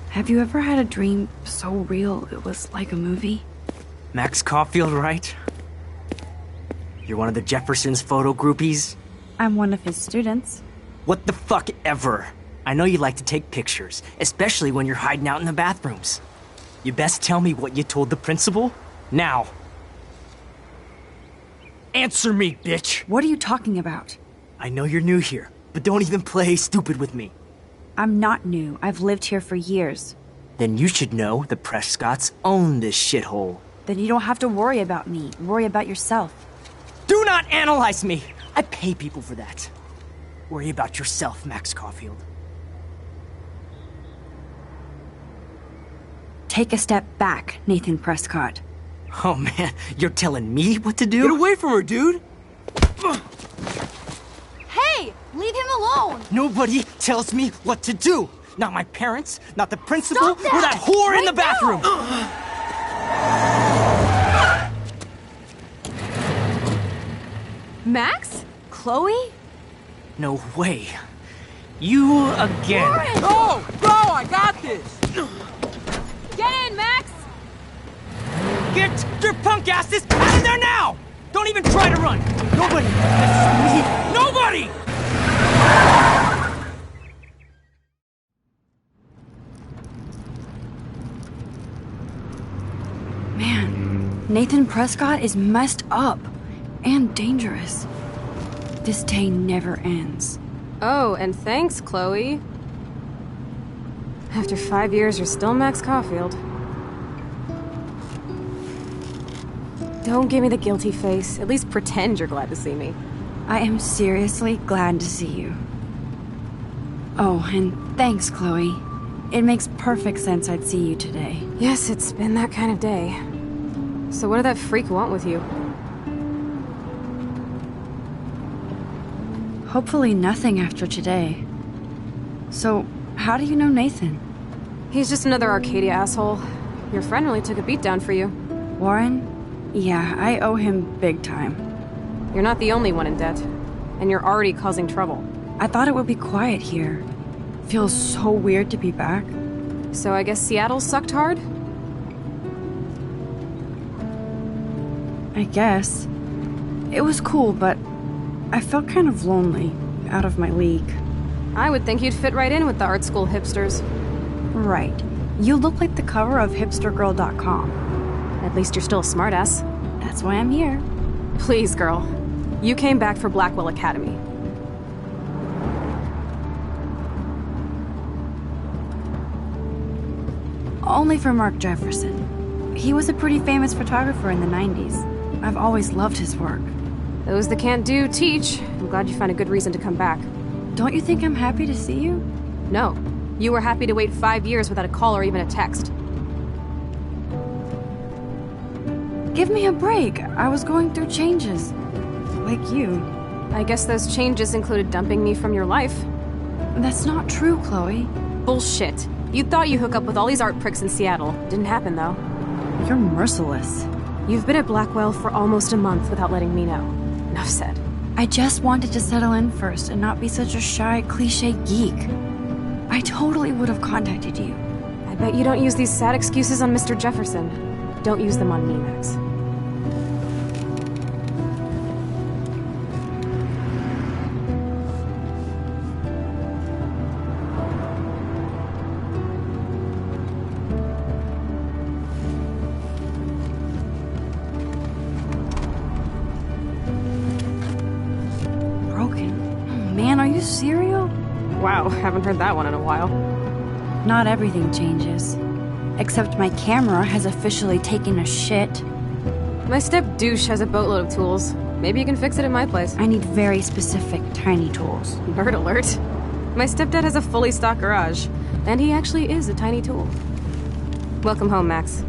Have you ever had a dream so real it was like a movie? Max Caulfield, right? You're one of the Jefferson's photo groupies? I'm one of his students. What the fuck ever? I know you like to take pictures, especially when you're hiding out in the bathrooms. You best tell me what you told the principal, now. Answer me, bitch! What are you talking about? I know you're new here, but don't even play stupid with me. I'm not new. I've lived here for years. Then you should know the Prescotts own this shithole. Then you don't have to worry about me. Worry about yourself. Do not analyze me! I pay people for that. Worry about yourself, Max Caulfield. Take a step back, Nathan Prescott. Oh man, you're telling me what to do? Get away from her, dude! Hey! Leave him alone! Nobody tells me what to do! Not my parents, not the principal, Stop that! or that whore Right in the bathroom! Max? Chloe? No way. You again. Warren! Oh, bro, I got this! Get in, Max! Get your punk asses out of there now! Don't even try to run! Nobody! Nobody! Man, Nathan Prescott is messed up and dangerous. This day never ends. Oh, and thanks, Chloe. After 5 years, you're still Max Caulfield. Don't give me the guilty face. At least pretend you're glad to see me. I am seriously glad to see you. Oh, and thanks, Chloe. It makes perfect sense I'd see you today. Yes, it's been that kind of day. So what did that freak want with you? Hopefully nothing after today. So, how do you know Nathan? He's just another Arcadia asshole. Your friend really took a beat down for you. Warren? Yeah, I owe him big time. You're not the only one in debt. And you're already causing trouble. I thought it would be quiet here. Feels so weird to be back. So I guess Seattle sucked hard? I guess. It was cool, but I felt kind of lonely, out of my league. I would think you'd fit right in with the art school hipsters. Right. You look like the cover of hipstergirl.com. At least you're still a smartass. That's why I'm here. Please, girl. You came back for Blackwell Academy. Only for Mark Jefferson. He was a pretty famous photographer in the 90s. I've always loved his work. Those that can't do, teach. I'm glad you found a good reason to come back. Don't you think I'm happy to see you? No. You were happy to wait 5 years without a call or even a text. Give me a break. I was going through changes. Like you. I guess those changes included dumping me from your life. That's not true, Chloe. Bullshit. You thought you hook up with all these art pricks in Seattle. Didn't happen, though. You're merciless. You've been at Blackwell for almost a month without letting me know. Enough said. I just wanted to settle in first and not be such a shy, cliche geek. I totally would have contacted you. I bet you don't use these sad excuses on Mr. Jefferson. Don't use them on me, Max. Man, are you serial? Wow, haven't heard that one in a while. Not everything changes. Except my camera has officially taken a shit. My step douche has a boatload of tools. Maybe you can fix it at my place. I need very specific, tiny tools. Nerd alert. My stepdad has a fully stocked garage, and he actually is a tiny tool. Welcome home, Max.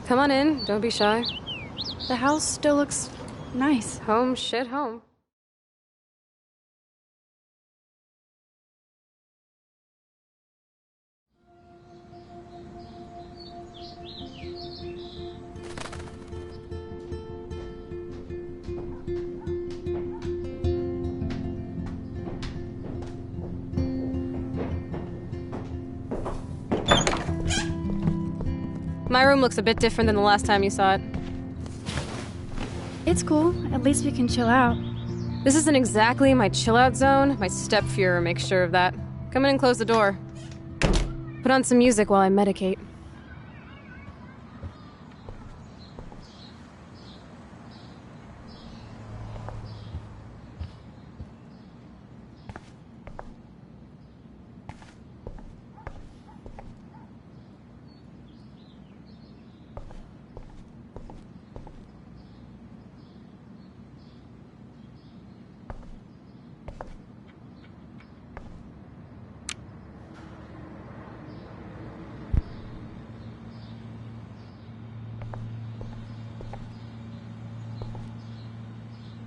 Come on in, don't be shy. The house still looks nice. Home shit home. My room looks a bit different than the last time you saw it. It's cool. At least we can chill out. This isn't exactly my chill-out zone. My step-Fuhrer makes sure of that. Come in and close the door. Put on some music while I medicate.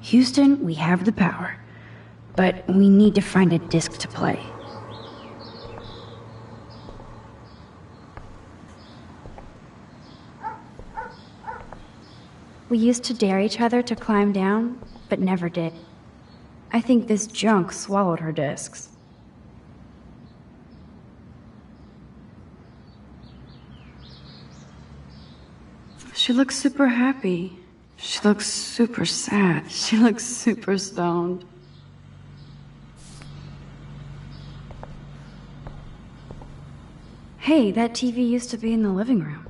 Houston, we have the power, but we need to find a disc to play. We used to dare each other to climb down, but never did. I think this junk swallowed her discs. She looks super happy. She looks super sad. She looks super stoned. Hey, that TV used to be in the living room.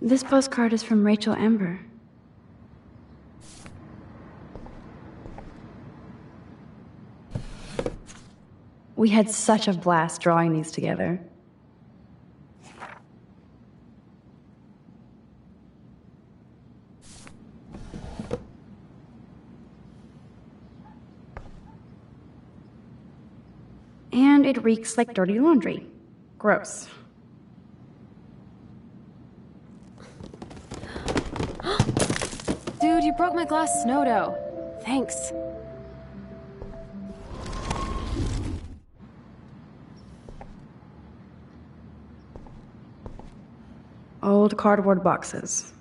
This postcard is from Rachel Amber. We had such a blast drawing these together. And it reeks like dirty laundry. Gross. Dude, you broke my glass snow dough. Thanks. Old cardboard boxes.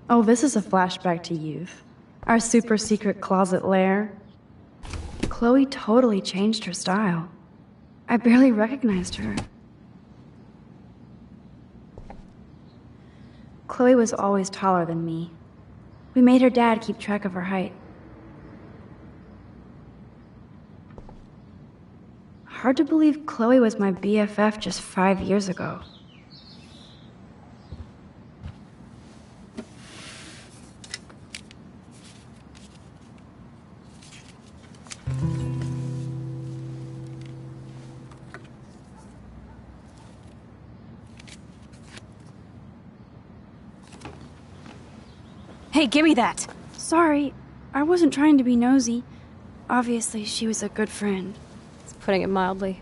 Oh, this is a flashback to youth. Our super secret closet lair. Chloe totally changed her style. I barely recognized her. Chloe was always taller than me. We made her dad keep track of her height. Hard to believe Chloe was my BFF just 5 years ago. Hey, give me that! Sorry, I wasn't trying to be nosy. Obviously, she was a good friend. It's putting it mildly.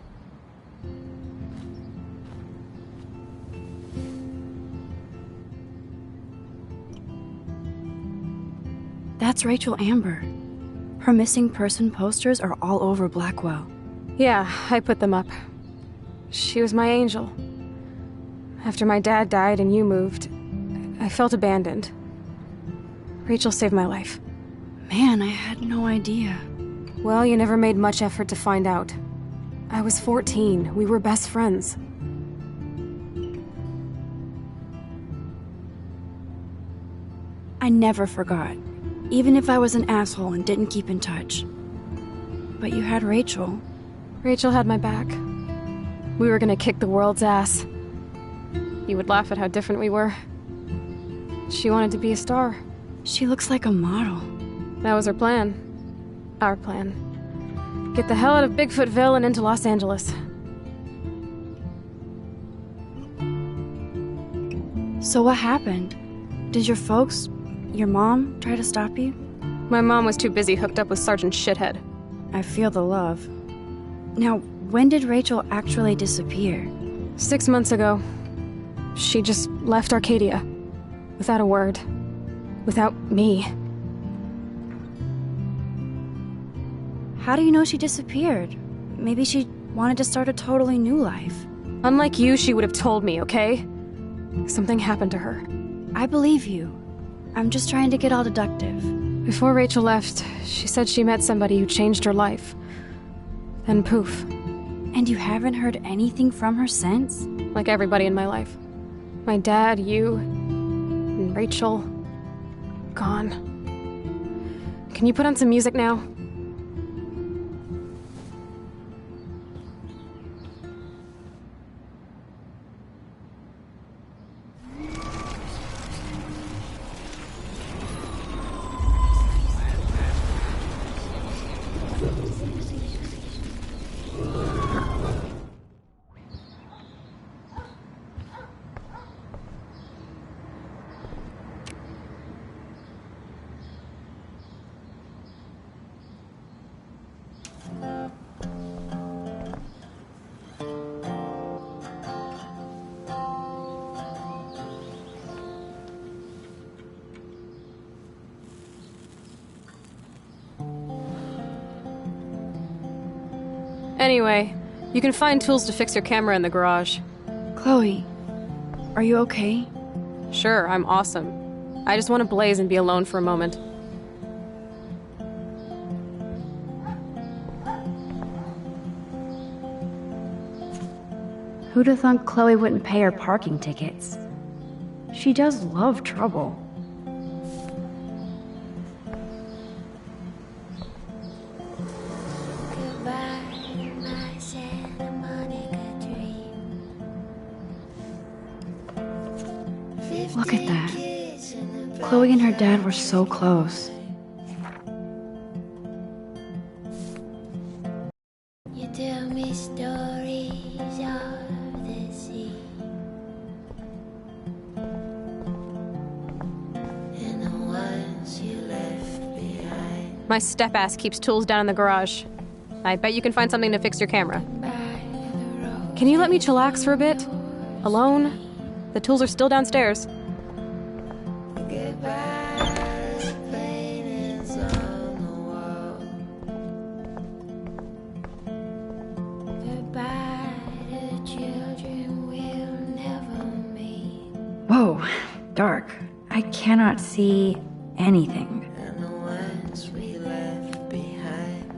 That's Rachel Amber. Her missing person posters are all over Blackwell. Yeah, I put them up. She was my angel. After my dad died and you moved, I felt abandoned. Rachel saved my life. Man, I had no idea. Well, you never made much effort to find out. I was 14. We were best friends. I never forgot, even if I was an asshole and didn't keep in touch. But you had Rachel. Rachel had my back. We were gonna kick the world's ass. You would laugh at how different we were. She wanted to be a star. She looks like a model. That was her plan. Our plan. Get the hell out of Bigfootville and into Los Angeles. So what happened? Did your folks, your mom, try to stop you? My mom was too busy hooked up with Sergeant Shithead. I feel the love. Now, when did Rachel actually disappear? 6 months ago. She just left Arcadia. Without a word. Without me. How do you know she disappeared? Maybe she wanted to start a totally new life. Unlike you, she would have told me, okay? Something happened to her. I believe you. I'm just trying to get all deductive. Before Rachel left, she said she met somebody who changed her life. Then poof. And you haven't heard anything from her since? Like everybody in my life. My dad, you, and Rachel. Gone. Can you put on some music now? Anyway, you can find tools to fix your camera in the garage. Chloe, are you okay? Sure, I'm awesome. I just want to blaze and be alone for a moment. Who'd have thought Chloe wouldn't pay her parking tickets? She does love trouble. Look at that. Chloe and her dad were so close. You tell me stories of the sea, and the ones you left behind. My step-ass keeps tools down in the garage. I bet you can find something to fix your camera. Can you let me chillax for a bit? Alone? The tools are still downstairs. Whoa, dark. I cannot see anything. And the ones we left behind.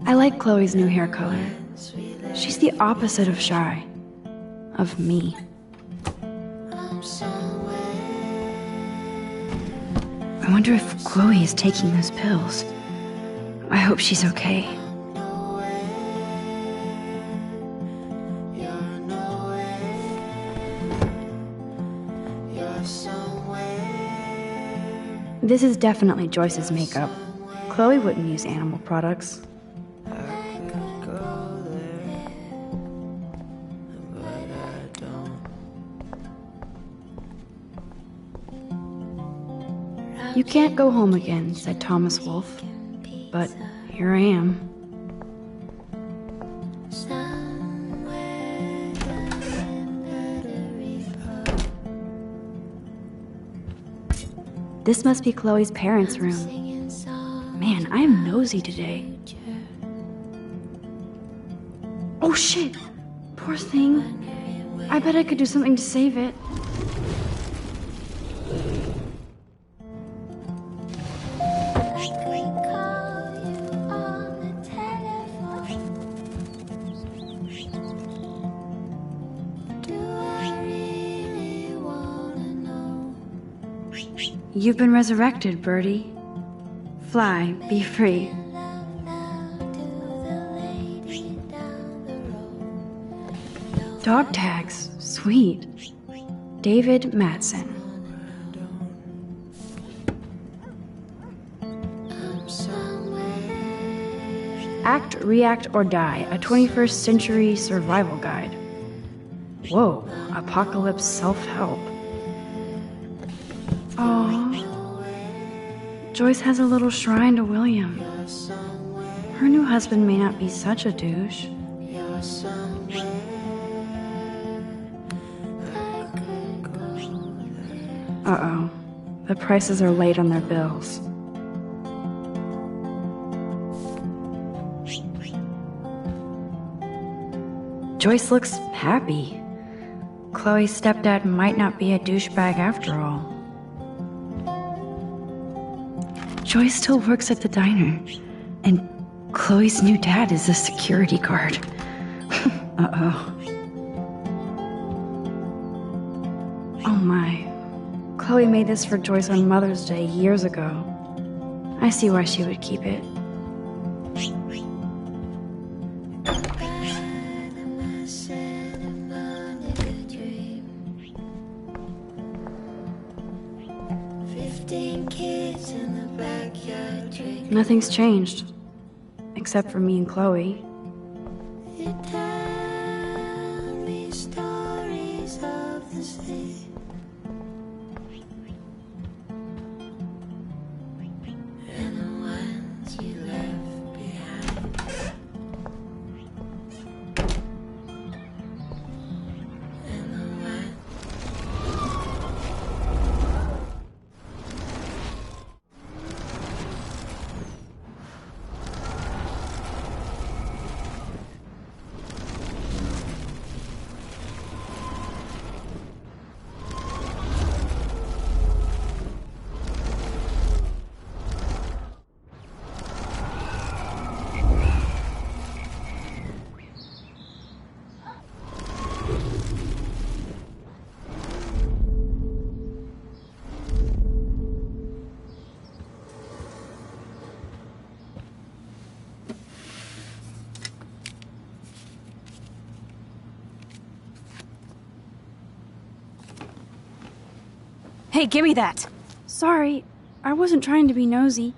I like Chloe's new hair color. She's the opposite of shy. Of me. I wonder if Chloe is taking those pills. I hope she's okay. This is definitely Joyce's makeup. Chloe wouldn't use animal products. You can't go home again, said Thomas Wolfe. But here I am. This must be Chloe's parents' room. Man, I am nosy today. Oh shit! Poor thing. I bet I could do something to save it. You've been resurrected, Birdie. Fly, be free. Dog tags, sweet. David Matson. Act, React, or Die, a 21st century survival guide. Whoa, apocalypse self-help. Aww. Joyce has a little shrine to William. Her new husband may not be such a douche. Uh-oh. The prices are late on their bills. Joyce looks happy. Chloe's stepdad might not be a douchebag after all. Joyce still works at the diner, and Chloe's new dad is a security guard. Uh-oh. Oh my. Chloe made this for Joyce on Mother's Day years ago. I see why she would keep it. Nothing's changed. Except for me and Chloe. You tell me stories of the sea, and the ones you left behind. And the ones. Hey, give me that! Sorry, I wasn't trying to be nosy.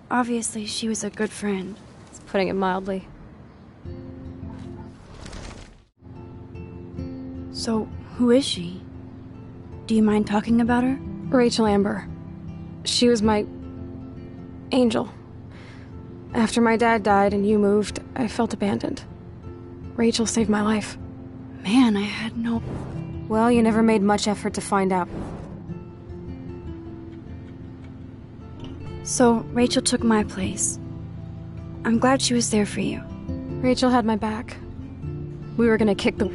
Obviously, she was a good friend. It's putting it mildly. So, who is she? Do you mind talking about her? Rachel Amber. She was my angel. After my dad died and you moved, I felt abandoned. Rachel saved my life. Man, I had no... Well, you never made much effort to find out. So, Rachel took my place. I'm glad she was there for you. Rachel had my back. We were gonna kick the...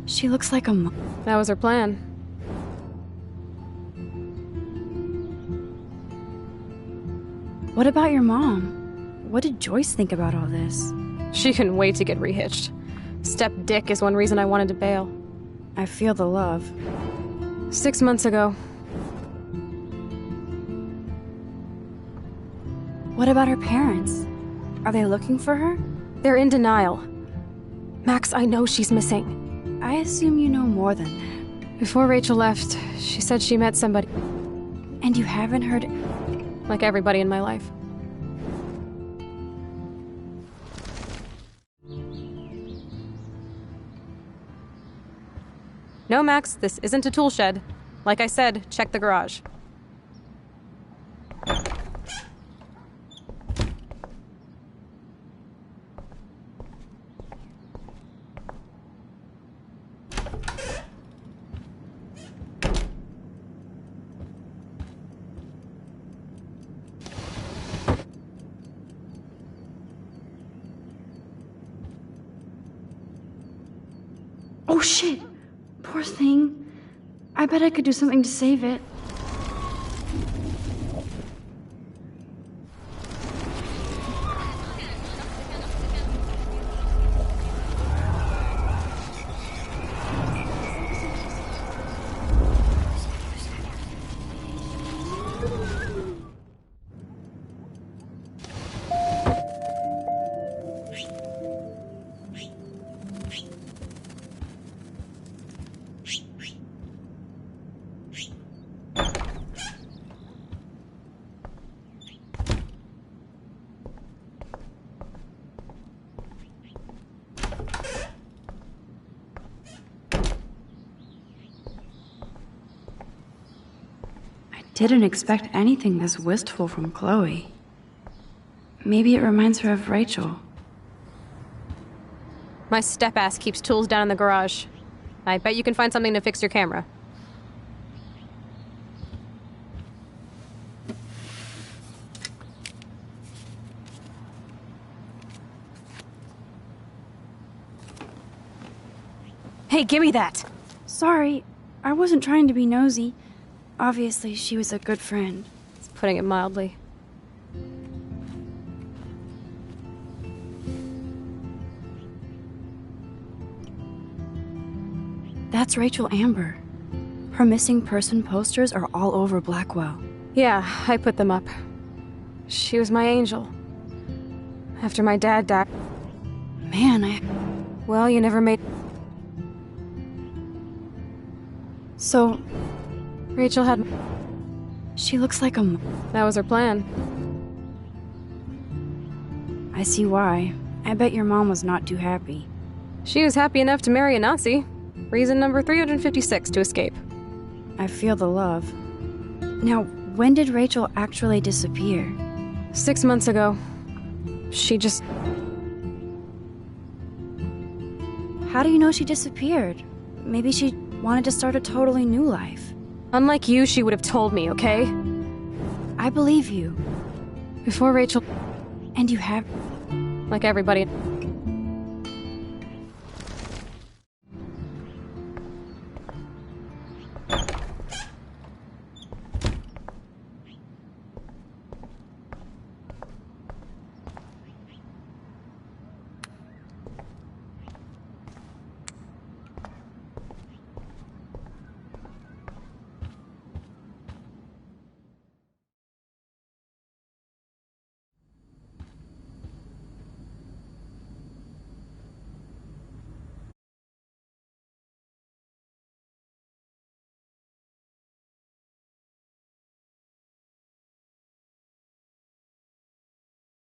She looks like a mom. That was her plan. What about your mom? What did Joyce think about all this? She couldn't wait to get rehitched. Step dick is one reason I wanted to bail. I feel the love. 6 months ago. What about her parents? Are they looking for her? They're in denial. Max, I know she's missing. I assume you know more than that. Before Rachel left, she said she met somebody. And you haven't heard... Like everybody in my life. No, Max, this isn't a tool shed. Like I said, check the garage. Oh shit! Poor thing. I bet I could do something to save it. Didn't expect anything this wistful from Chloe. Maybe it reminds her of Rachel. My step-ass keeps tools down in the garage. I bet you can find something to fix your camera. Hey, give me that! Sorry, I wasn't trying to be nosy. Obviously, she was a good friend. It's putting it mildly. That's Rachel Amber. Her missing person posters are all over Blackwell. Yeah, I put them up. She was my angel. After my dad died... Man, Well, you never made... So... Rachel had... She looks like a... That was her plan. I see why. I bet your mom was not too happy. She was happy enough to marry a Nazi. Reason number 356 to escape. I feel the love. Now, when did Rachel actually disappear? 6 months ago. She just... How do you know she disappeared? Maybe she wanted to start a totally new life. Unlike you, she would have told me, okay? I believe you. Before Rachel... And you have... Like everybody...